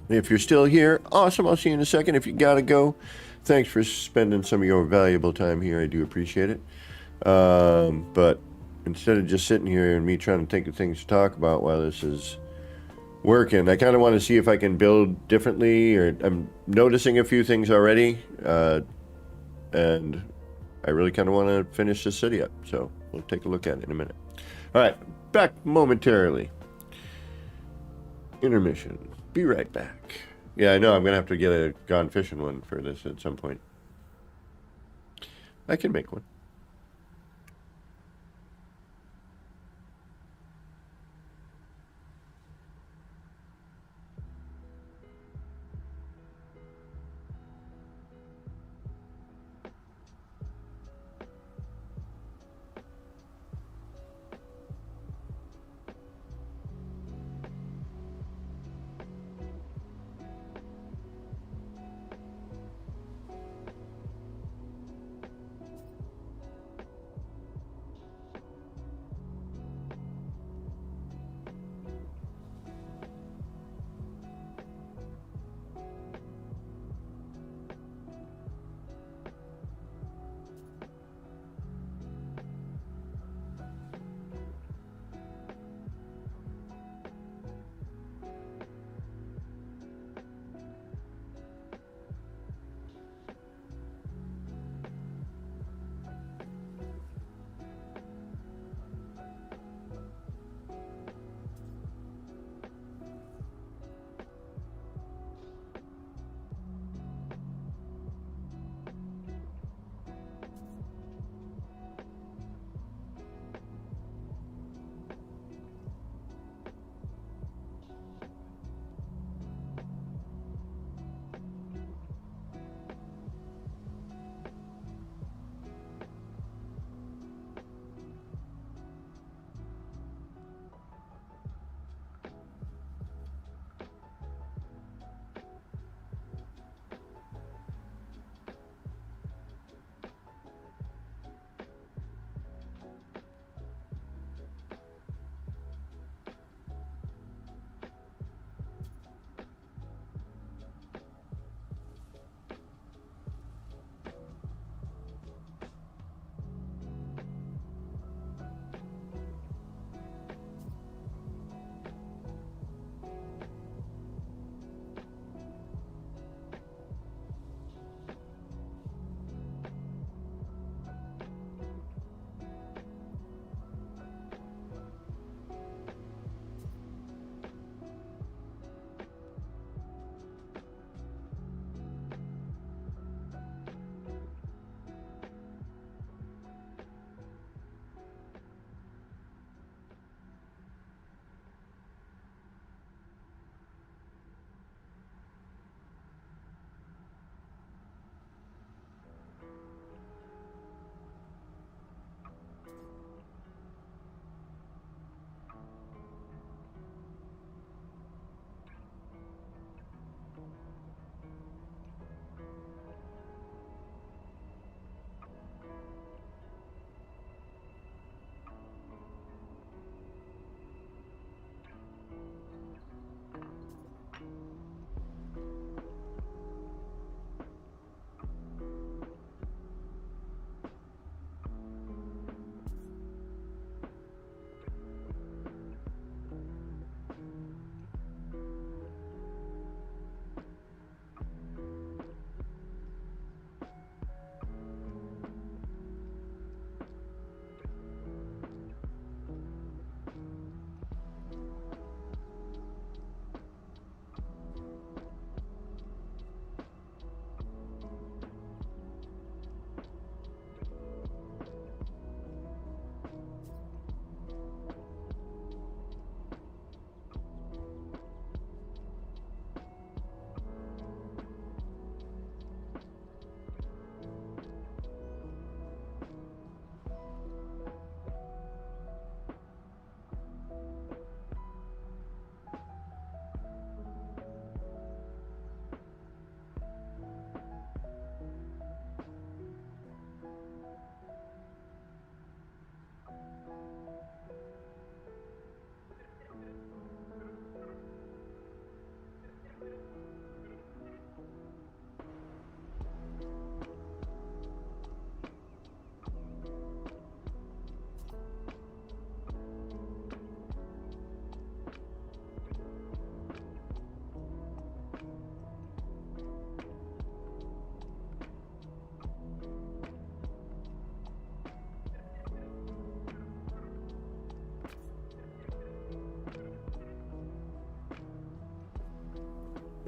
If you're still here, awesome. I'll see you in a second. If you gotta go, thanks for spending some of your valuable time here. I do appreciate it. But instead of just sitting here and me trying to think of things to talk about while this is working, I kind of want to see if I can build differently, or I'm noticing a few things already, and I really kind of want to finish this city up, so we'll take a look at it in a minute. All right, back momentarily. Intermission. Be right back. Yeah, I know I'm gonna have to get a Gone Fishing one for this at some point. I can make one.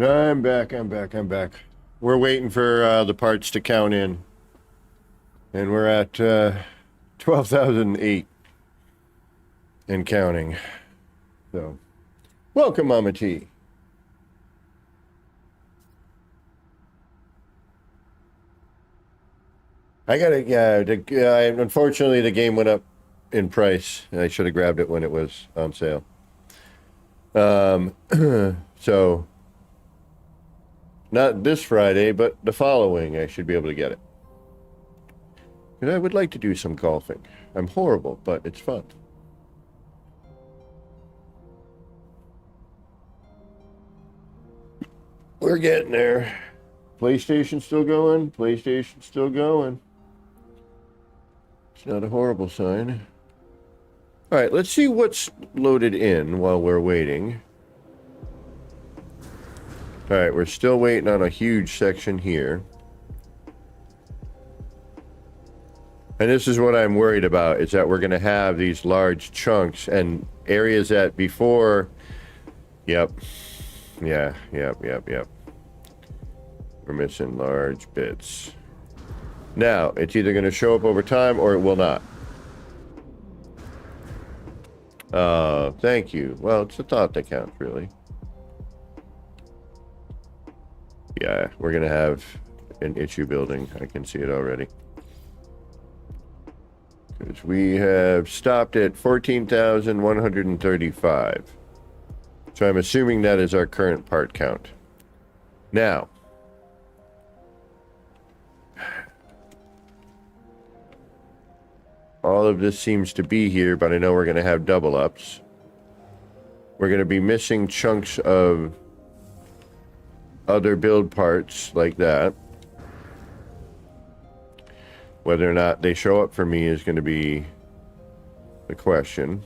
I'm back. We're waiting for the parts to count in. And we're at 12,008 and counting. So, welcome, Mama T. I gotta, unfortunately, the game went up in price. I should have grabbed it when it was on sale. So, not this Friday, but the following, I should be able to get it. And I would like to do some golfing. I'm horrible, but it's fun. We're getting there. PlayStation still going. PlayStation still going. It's not a horrible sign. All right, let's see what's loaded in while we're waiting. All right, we're still waiting on a huge section here. And this is what I'm worried about, is that we're going to have these large chunks and areas that before... Yep. Yep. We're missing large bits. Now, it's either going to show up over time or it will not. Thank you. Well, it's a thought that counts, really. Yeah, we're going to have an issue building. I can see it already. Because we have stopped at 14,135. So I'm assuming that is our current part count. Now, all of this seems to be here, but I know we're going to have double ups. We're going to be missing chunks of other build parts like that. Whether or not they show up for me is going to be the question.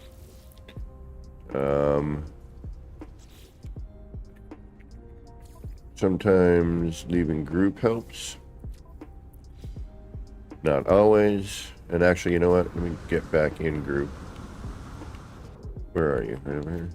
Sometimes leaving group helps. Not always. And actually, you know what? Let me get back in group. Where are you? Right over here.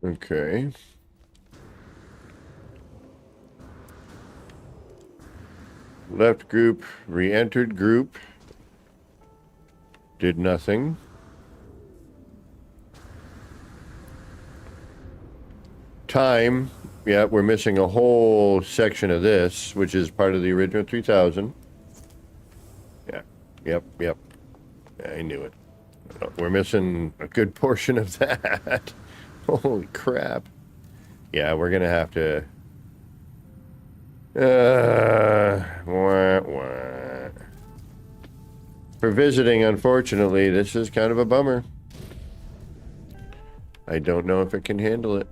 Okay. Left group, re-entered group. Did nothing. Time. Yeah, we're missing a whole section of this, which is part of the original 3000. Yeah. Yep. Yeah, I knew it. We're missing a good portion of that. Holy crap. Yeah, we're going to have to... For visiting, unfortunately, this is kind of a bummer. I don't know if it can handle it.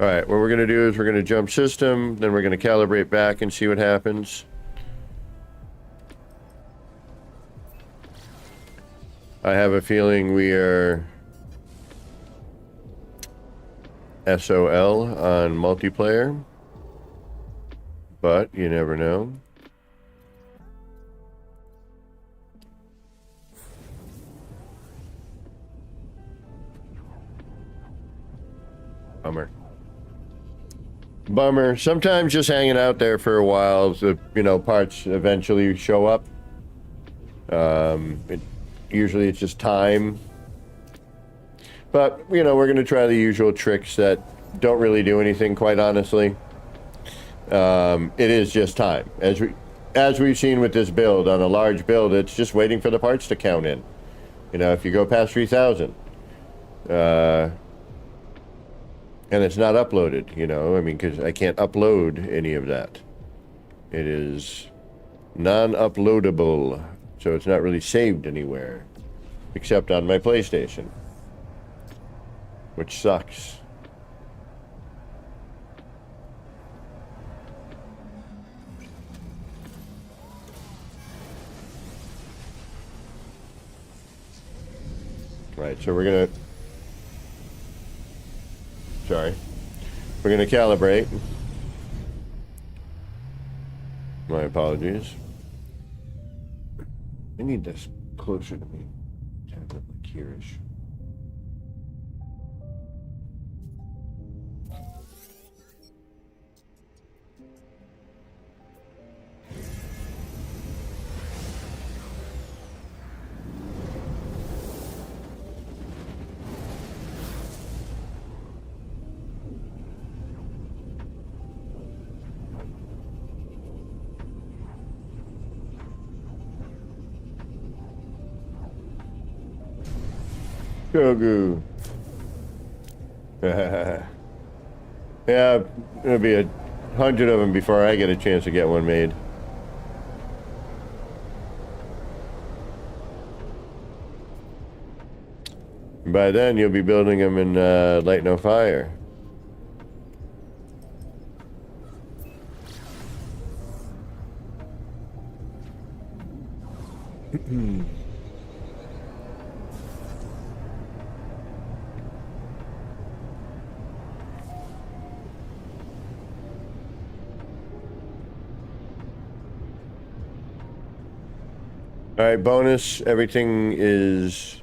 Alright, what we're going to do is we're going to jump system, then we're going to calibrate back and see what happens. I have a feeling we are... SOL on multiplayer, but you never know. Bummer. Sometimes just hanging out there for a while, the parts eventually show up. Usually it's just time. But, we're going to try the usual tricks that don't really do anything, quite honestly. It is just time. As we've seen with this build, on a large build, it's just waiting for the parts to count in. If you go past 3,000, and it's not uploaded, because I can't upload any of that. It is non-uploadable So it's not really saved anywhere, except on my PlayStation, which sucks. Right, so we're gonna... Sorry. We're gonna calibrate. My apologies. I need this closer to me. Kind of like here-ish. Grogu. Yeah, it'll be 100 of them before I get a chance to get one made. By then, you'll be building them in Light No Fire. All right, bonus. Everything is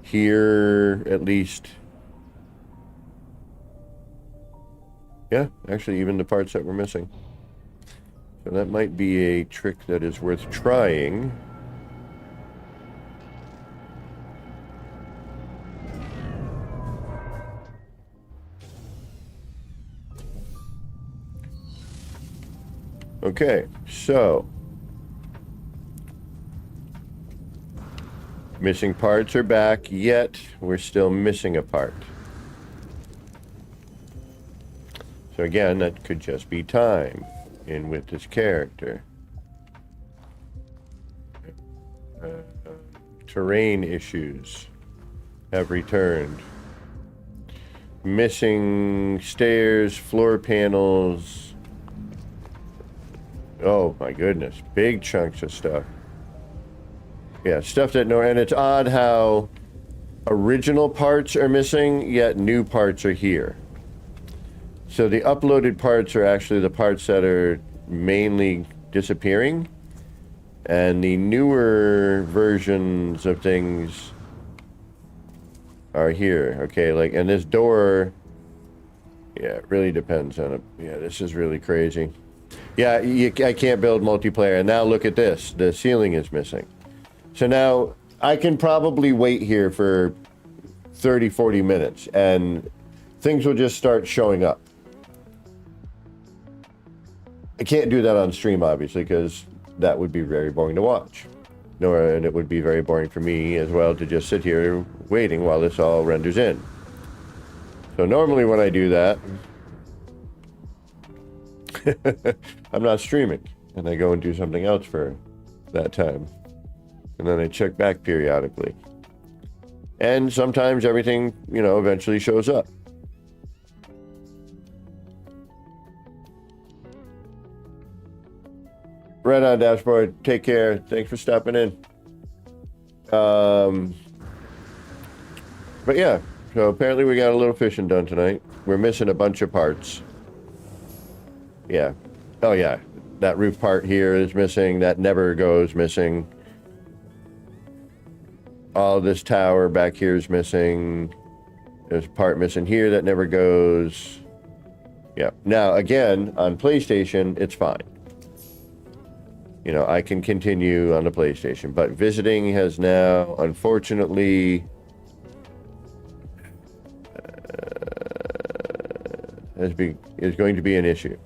here, at least. Yeah, actually, even the parts that we're missing. So that might be a trick that is worth trying. Okay, so... Missing parts are back, yet we're still missing a part. So again, that could just be time in with this character. Terrain issues have returned. Missing stairs, floor panels. Oh my goodness, big chunks of stuff. Yeah, stuff that and it's odd how original parts are missing, yet new parts are here. So the uploaded parts are actually the parts that are mainly disappearing, and the newer versions of things are here. Okay, like, and this door, yeah, it really depends on it. Yeah, this is really crazy. Yeah, I can't build multiplayer, and now look at this. The ceiling is missing. So now I can probably wait here for 30, 40 minutes and things will just start showing up. I can't do that on stream, obviously, because that would be very boring to watch. And it would be very boring for me as well to just sit here waiting while this all renders in. So normally when I do that, I'm not streaming and I go and do something else for that time. And then I check back periodically. And sometimes everything, you know, eventually shows up. Right on, Dashboard. Take care. Thanks for stopping in. But yeah, so apparently we got a little fishing done tonight. We're missing a bunch of parts. Yeah. Oh yeah. That roof part here is missing. That never goes missing. All this tower back here is missing. There's a part missing here that never goes. Yeah. Now, again, on PlayStation, it's fine. You know, I can continue on the PlayStation. But visiting has now, unfortunately, is going to be an issue.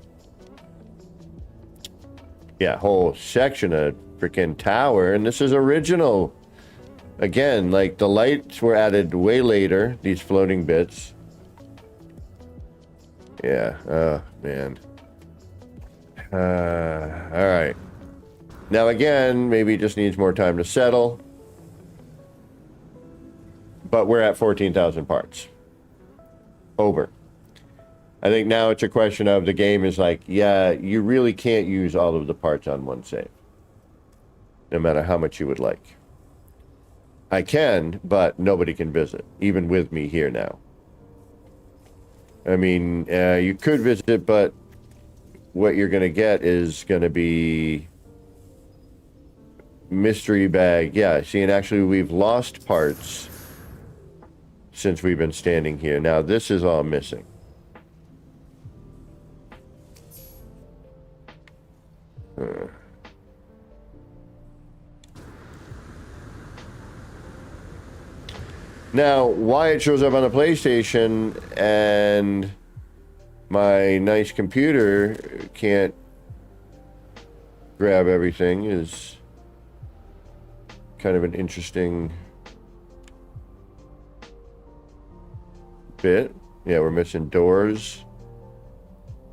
Yeah, whole section of freaking tower. And this is original. Again, like the lights were added way later, these floating bits. Yeah, oh man. All right. Now again, maybe it just needs more time to settle. But we're at 14,000 parts. Over. I think now it's a question of the game is like, yeah, you really can't use all of the parts on one save. No matter how much you would like. I can, but nobody can visit. Even with me here now. I mean, you could visit, but what you're going to get is going to be mystery bag. Yeah, see, and actually we've lost parts since we've been standing here. Now this is all missing. Now, why it shows up on the PlayStation and my nice computer can't grab everything is kind of an interesting bit. Yeah, we're missing doors.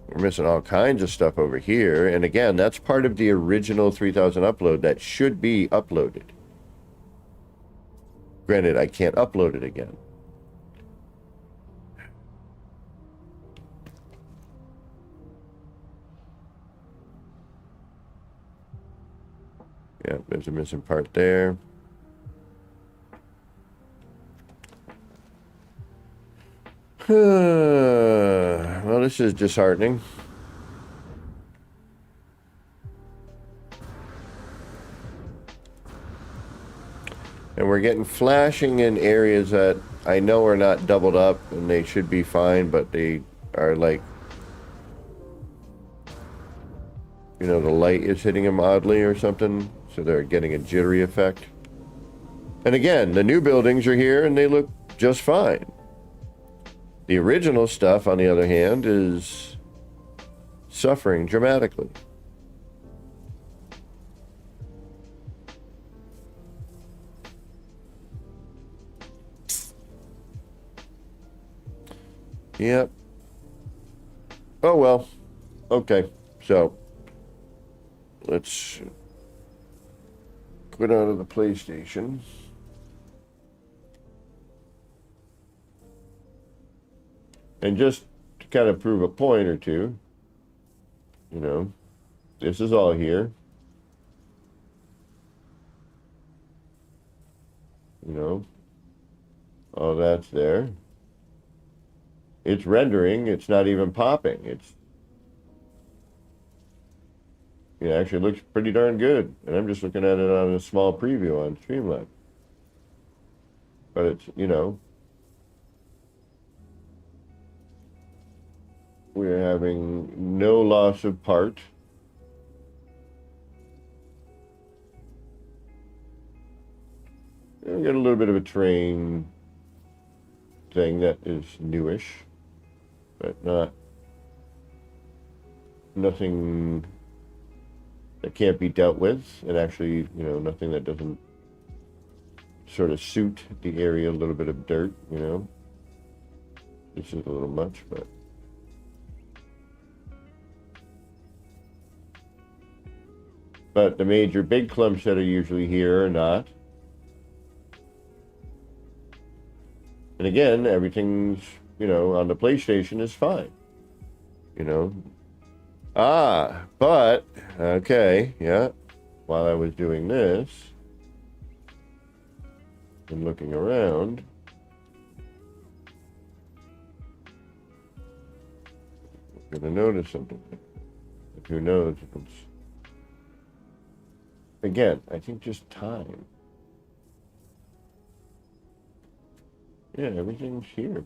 We're missing all kinds of stuff over here. And again, that's part of the original 3000 upload that should be uploaded. Granted, I can't upload it again. Yeah, there's a missing part there. Well, this is disheartening. And we're getting flashing in areas that I know are not doubled up and they should be fine, but they are like, you know, the light is hitting them oddly or something, so they're getting a jittery effect. And again, the new buildings are here and they look just fine. The original stuff, on the other hand, is suffering dramatically. Yep. Oh well. Okay. So let's quit out of the PlayStation. And just to kind of prove a point or two, you know, this is all here. You know, all that's there. It's rendering, it's not even popping. It's, it actually looks pretty darn good. And I'm just looking at it on a small preview on Streamlabs. But it's, you know, we're having no loss of part. We got a little bit of a terrain thing that is newish, but nothing that can't be dealt with, and actually, you know, nothing that doesn't sort of suit the area. A little bit of dirt, you know. This is a little much, but the major big clumps that are usually here are not. And again, everything's, you know, on the PlayStation is fine. You know. But, okay, yeah. While I was doing this and looking around, I'm going to notice something. But who knows if it's... Again, I think just time. Yeah, everything's here.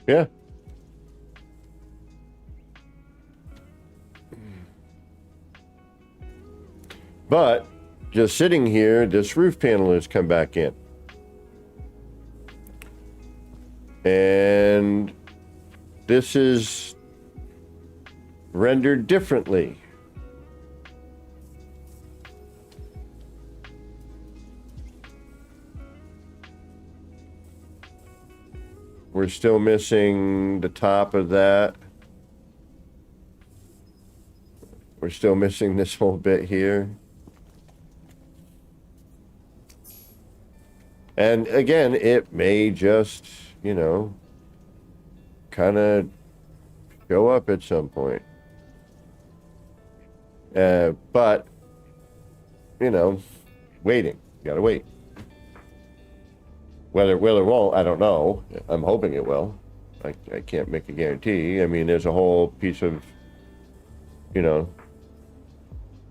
Yeah. But just sitting here, this roof panel has come back in. And this is rendered differently. We're still missing the top of that. We're still missing this whole bit here. And again, it may just, you know, kind of show up at some point. But, you know, waiting. You gotta wait. Whether it will or won't, I don't know. I'm hoping it will. I can't make a guarantee. I mean, there's a whole piece of, you know,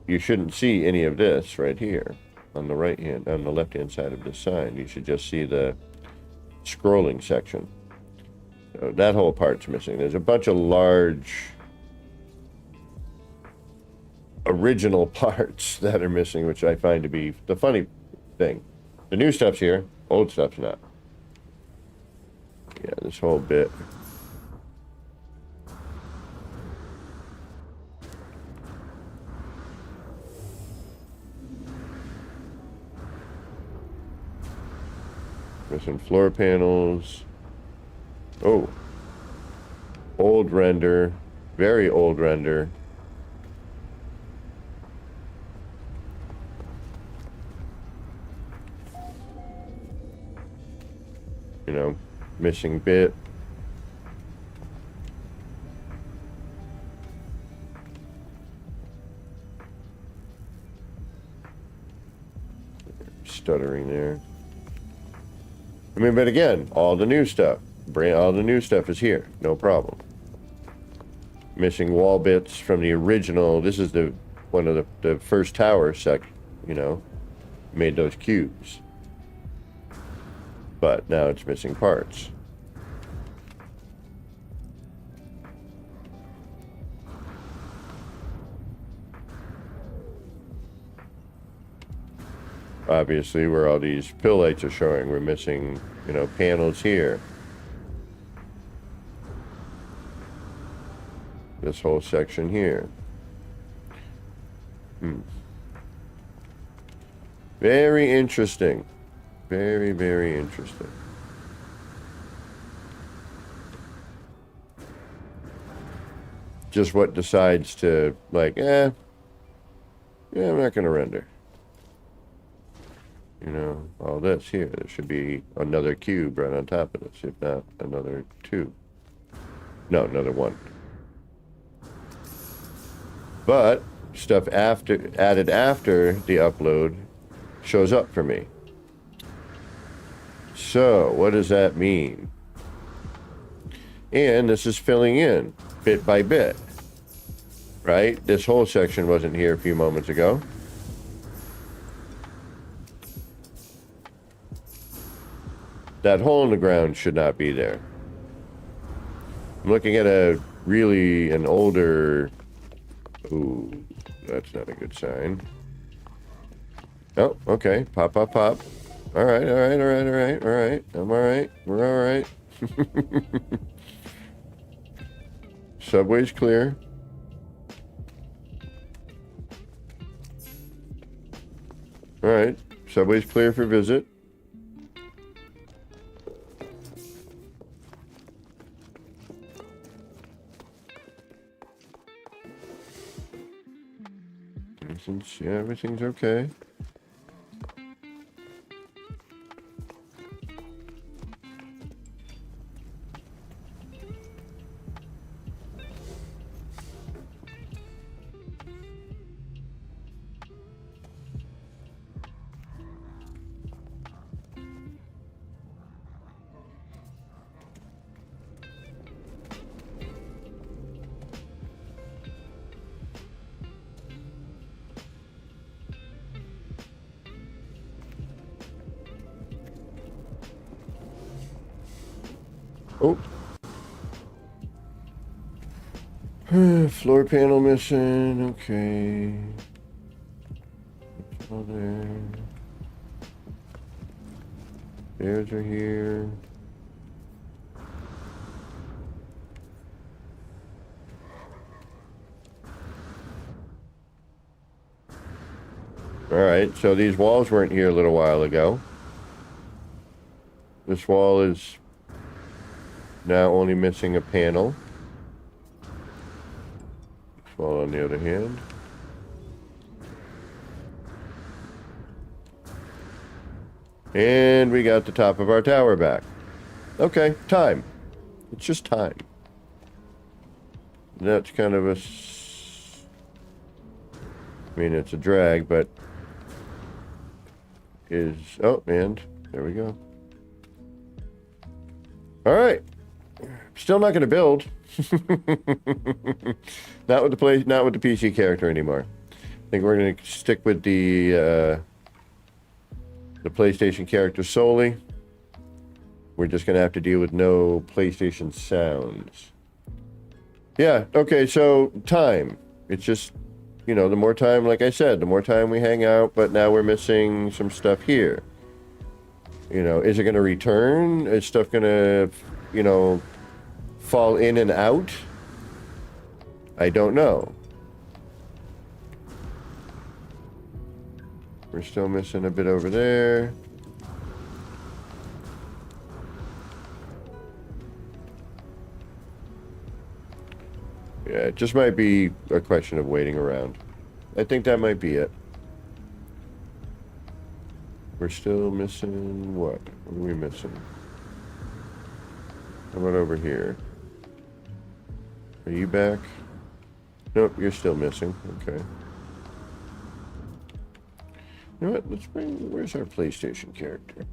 you shouldn't see any of this right here on the right hand, on the left hand side of this sign. You should just see the scrolling section. So that whole part's missing. There's a bunch of large original parts that are missing, which I find to be the funny thing. The new stuff's here, old stuff's not. Yeah, this whole bit. Missing floor panels. Oh. Old render. Very old render. You know, missing bit. Stuttering there. I mean, but again, all the new stuff. All the new stuff is here. No problem. Missing wall bits from the original. This is the one of the first tower you know, made those cubes. But now it's missing parts. Obviously, where all these pill lights are showing, we're missing, you know, panels here. This whole section here. Very interesting. Very, very interesting. Just what decides to, like, yeah, I'm not going to render. You know, all this here. There should be another cube right on top of this, if not another two. No, another one. But stuff added after the upload shows up for me. So, what does that mean? And this is filling in bit by bit. Right? This whole section wasn't here a few moments ago. That hole in the ground should not be there. I'm looking at an older... Ooh, that's not a good sign. Oh, okay. Pop, pop, pop. All right. I'm all right. We're all right. Subway's clear. All right. Subway's clear for visit. Yeah, everything's okay. Oh. Floor panel missing. Okay. It's all there. Stairs are here. All right, so these walls weren't here a little while ago. This wall is now only missing a panel. This wall, on the other hand. And we got the top of our tower back. Okay, time. It's just time. That's kind of a... I mean, it's a drag, but... is... Oh, and there we go. Alright. Still not going to build. Not with the PC character anymore. I think we're going to stick with the PlayStation character solely. We're just going to have to deal with no PlayStation sounds. Yeah, okay, so time. It's just, you know, the more time, like I said, the more time we hang out, but now we're missing some stuff here. You know, is it going to return? Is stuff going to, you know, fall in and out? I don't know. We're still missing a bit over there. Yeah, it just might be a question of waiting around. I think that might be it. We're still missing what? What are we missing? How about over here? Are you back? Nope, you're still missing. Okay. You know what? Let's bring... Where's our PlayStation character?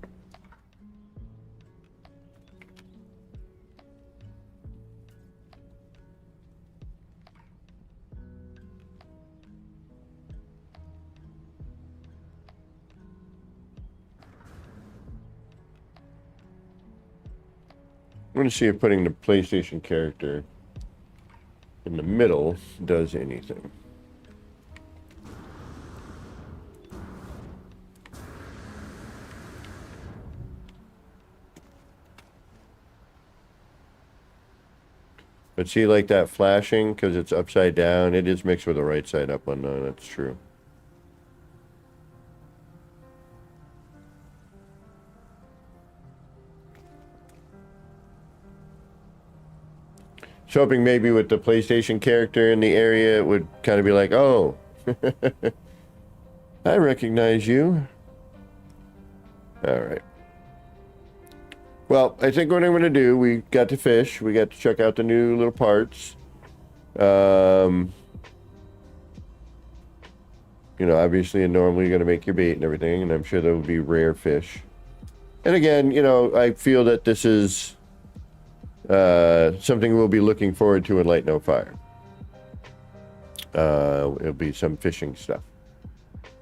I'm going to see if putting the PlayStation character in the middle does anything. But see, like that flashing, because it's upside down, it is mixed with the right side up one. No, that's true. So hoping maybe with the PlayStation character in the area, it would kind of be like, oh, I recognize you. All right. Well, I think what I'm going to do, we got to fish. We got to check out the new little parts. You know, obviously and normally you're going to make your bait and everything, and I'm sure there will be rare fish. And again, you know, I feel that this is something we'll be looking forward to in Light No Fire. It'll be some fishing stuff.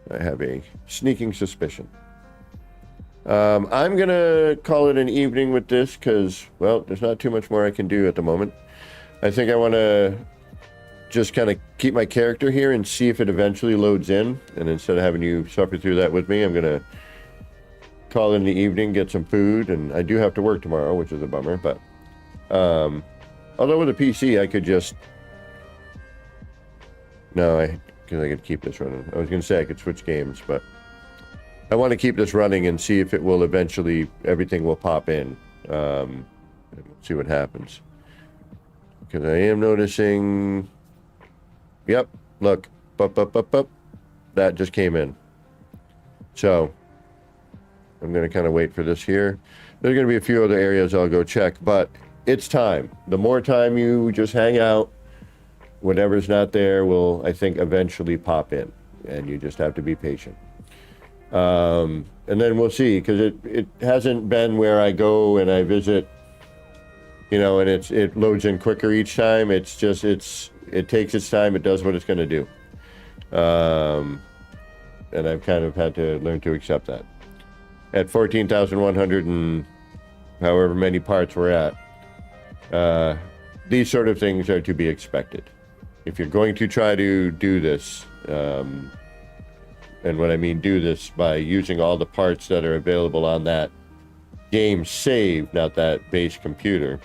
I have a sneaking suspicion. I'm gonna call it an evening with this because, well, there's not too much more I can do at the moment. I think I want to just kind of keep my character here and see if it eventually loads in. And instead of having you suffer through that with me, I'm gonna call it in the evening, get some food, and I do have to work tomorrow, which is a bummer, but although with a PC I could just because I could keep this running. I was gonna say I could switch games, but I want to keep this running and see if it will eventually, everything will pop in. See what happens. Because I am noticing, yep, look, that just came in. So I'm going to kind of wait for this here. There's going to be a few other areas I'll go check, but it's time. The more time you just hang out, whatever's not there will, I think, eventually pop in. And you just have to be patient. And then we'll see, because it hasn't been where I go and I visit, you know, and it loads in quicker each time. It's just, it takes its time. It does what it's going to do. And I've kind of had to learn to accept that. At 14,100 and however many parts we're at, these sort of things are to be expected. If you're going to try to do this, and what I mean do this by using all the parts that are available on that game save, not that base computer,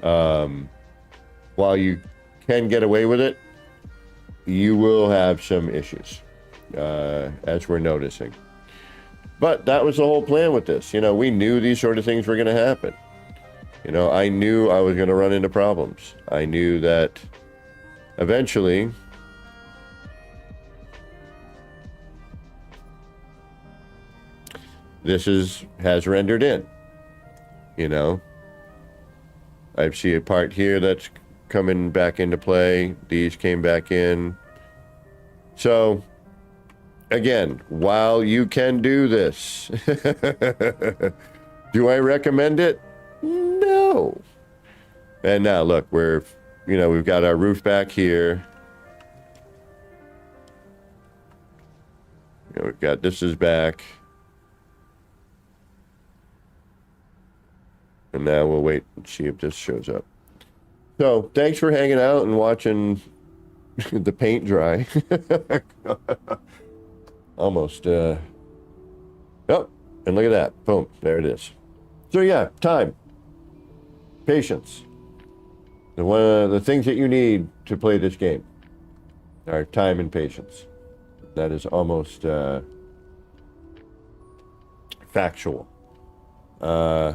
while you can get away with it, you will have some issues. as we're noticing. But that was the whole plan with this. You know, we knew these sort of things were going to happen. You know, I knew I was going to run into problems. I knew that eventually this has rendered in. You know, I see a part here that's coming back into play. These came back in. So, again, while you can do this, do I recommend it? No. And now, look, we've got our roof back here. You know, we've got, this is back. And now we'll wait and see if this shows up. So, thanks for hanging out and watching the paint dry. Almost. Oh, and look at that. Boom. There it is. So, yeah, time. Patience. One of the things that you need to play this game are time and patience. That is almost factual. Yeah,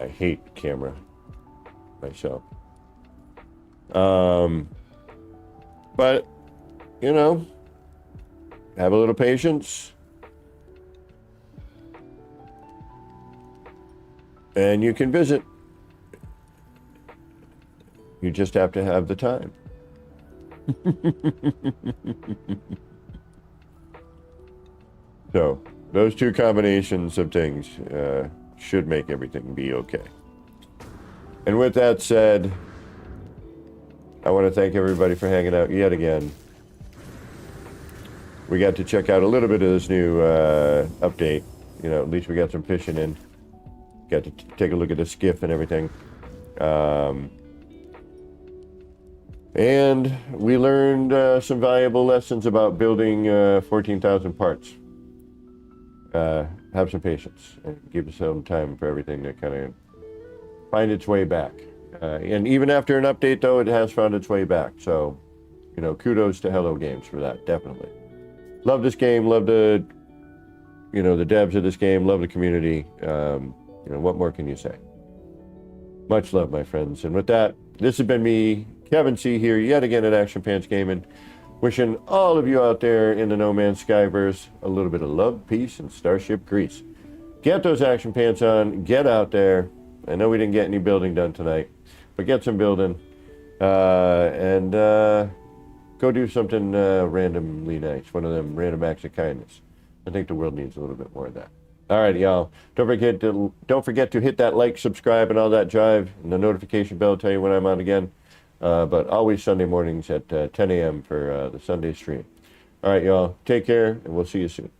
I hate camera myself. But, you know, have a little patience. And you can visit. You just have to have the time. So, those two combinations of things should make everything be okay. And with that said, I want to thank everybody for hanging out yet again. We got to check out a little bit of this new update. You know, at least we got some fishing in. Got to take a look at the skiff and everything. And we learned some valuable lessons about building 14,000 parts. Have some patience and give us some time for everything to kind of find its way back. And even after an update, though, it has found its way back. So, you know, kudos to Hello Games for that, definitely. Love this game, love the devs of this game, love the community. You know, what more can you say? Much love, my friends. And with that, this has been me, Kevin C. here, yet again at Action Pants Gaming. Wishing all of you out there in the No Man's Skyverse a little bit of love, peace, and Starship grease. Get those action pants on. Get out there. I know we didn't get any building done tonight, but get some building. And go do something randomly nice. One of them random acts of kindness. I think the world needs a little bit more of that. All right, y'all. Don't forget to hit that like, subscribe, and all that jive, and the notification bell to tell you when I'm on again. But always Sunday mornings at 10 a.m. for the Sunday stream. All right, y'all. Take care, and we'll see you soon.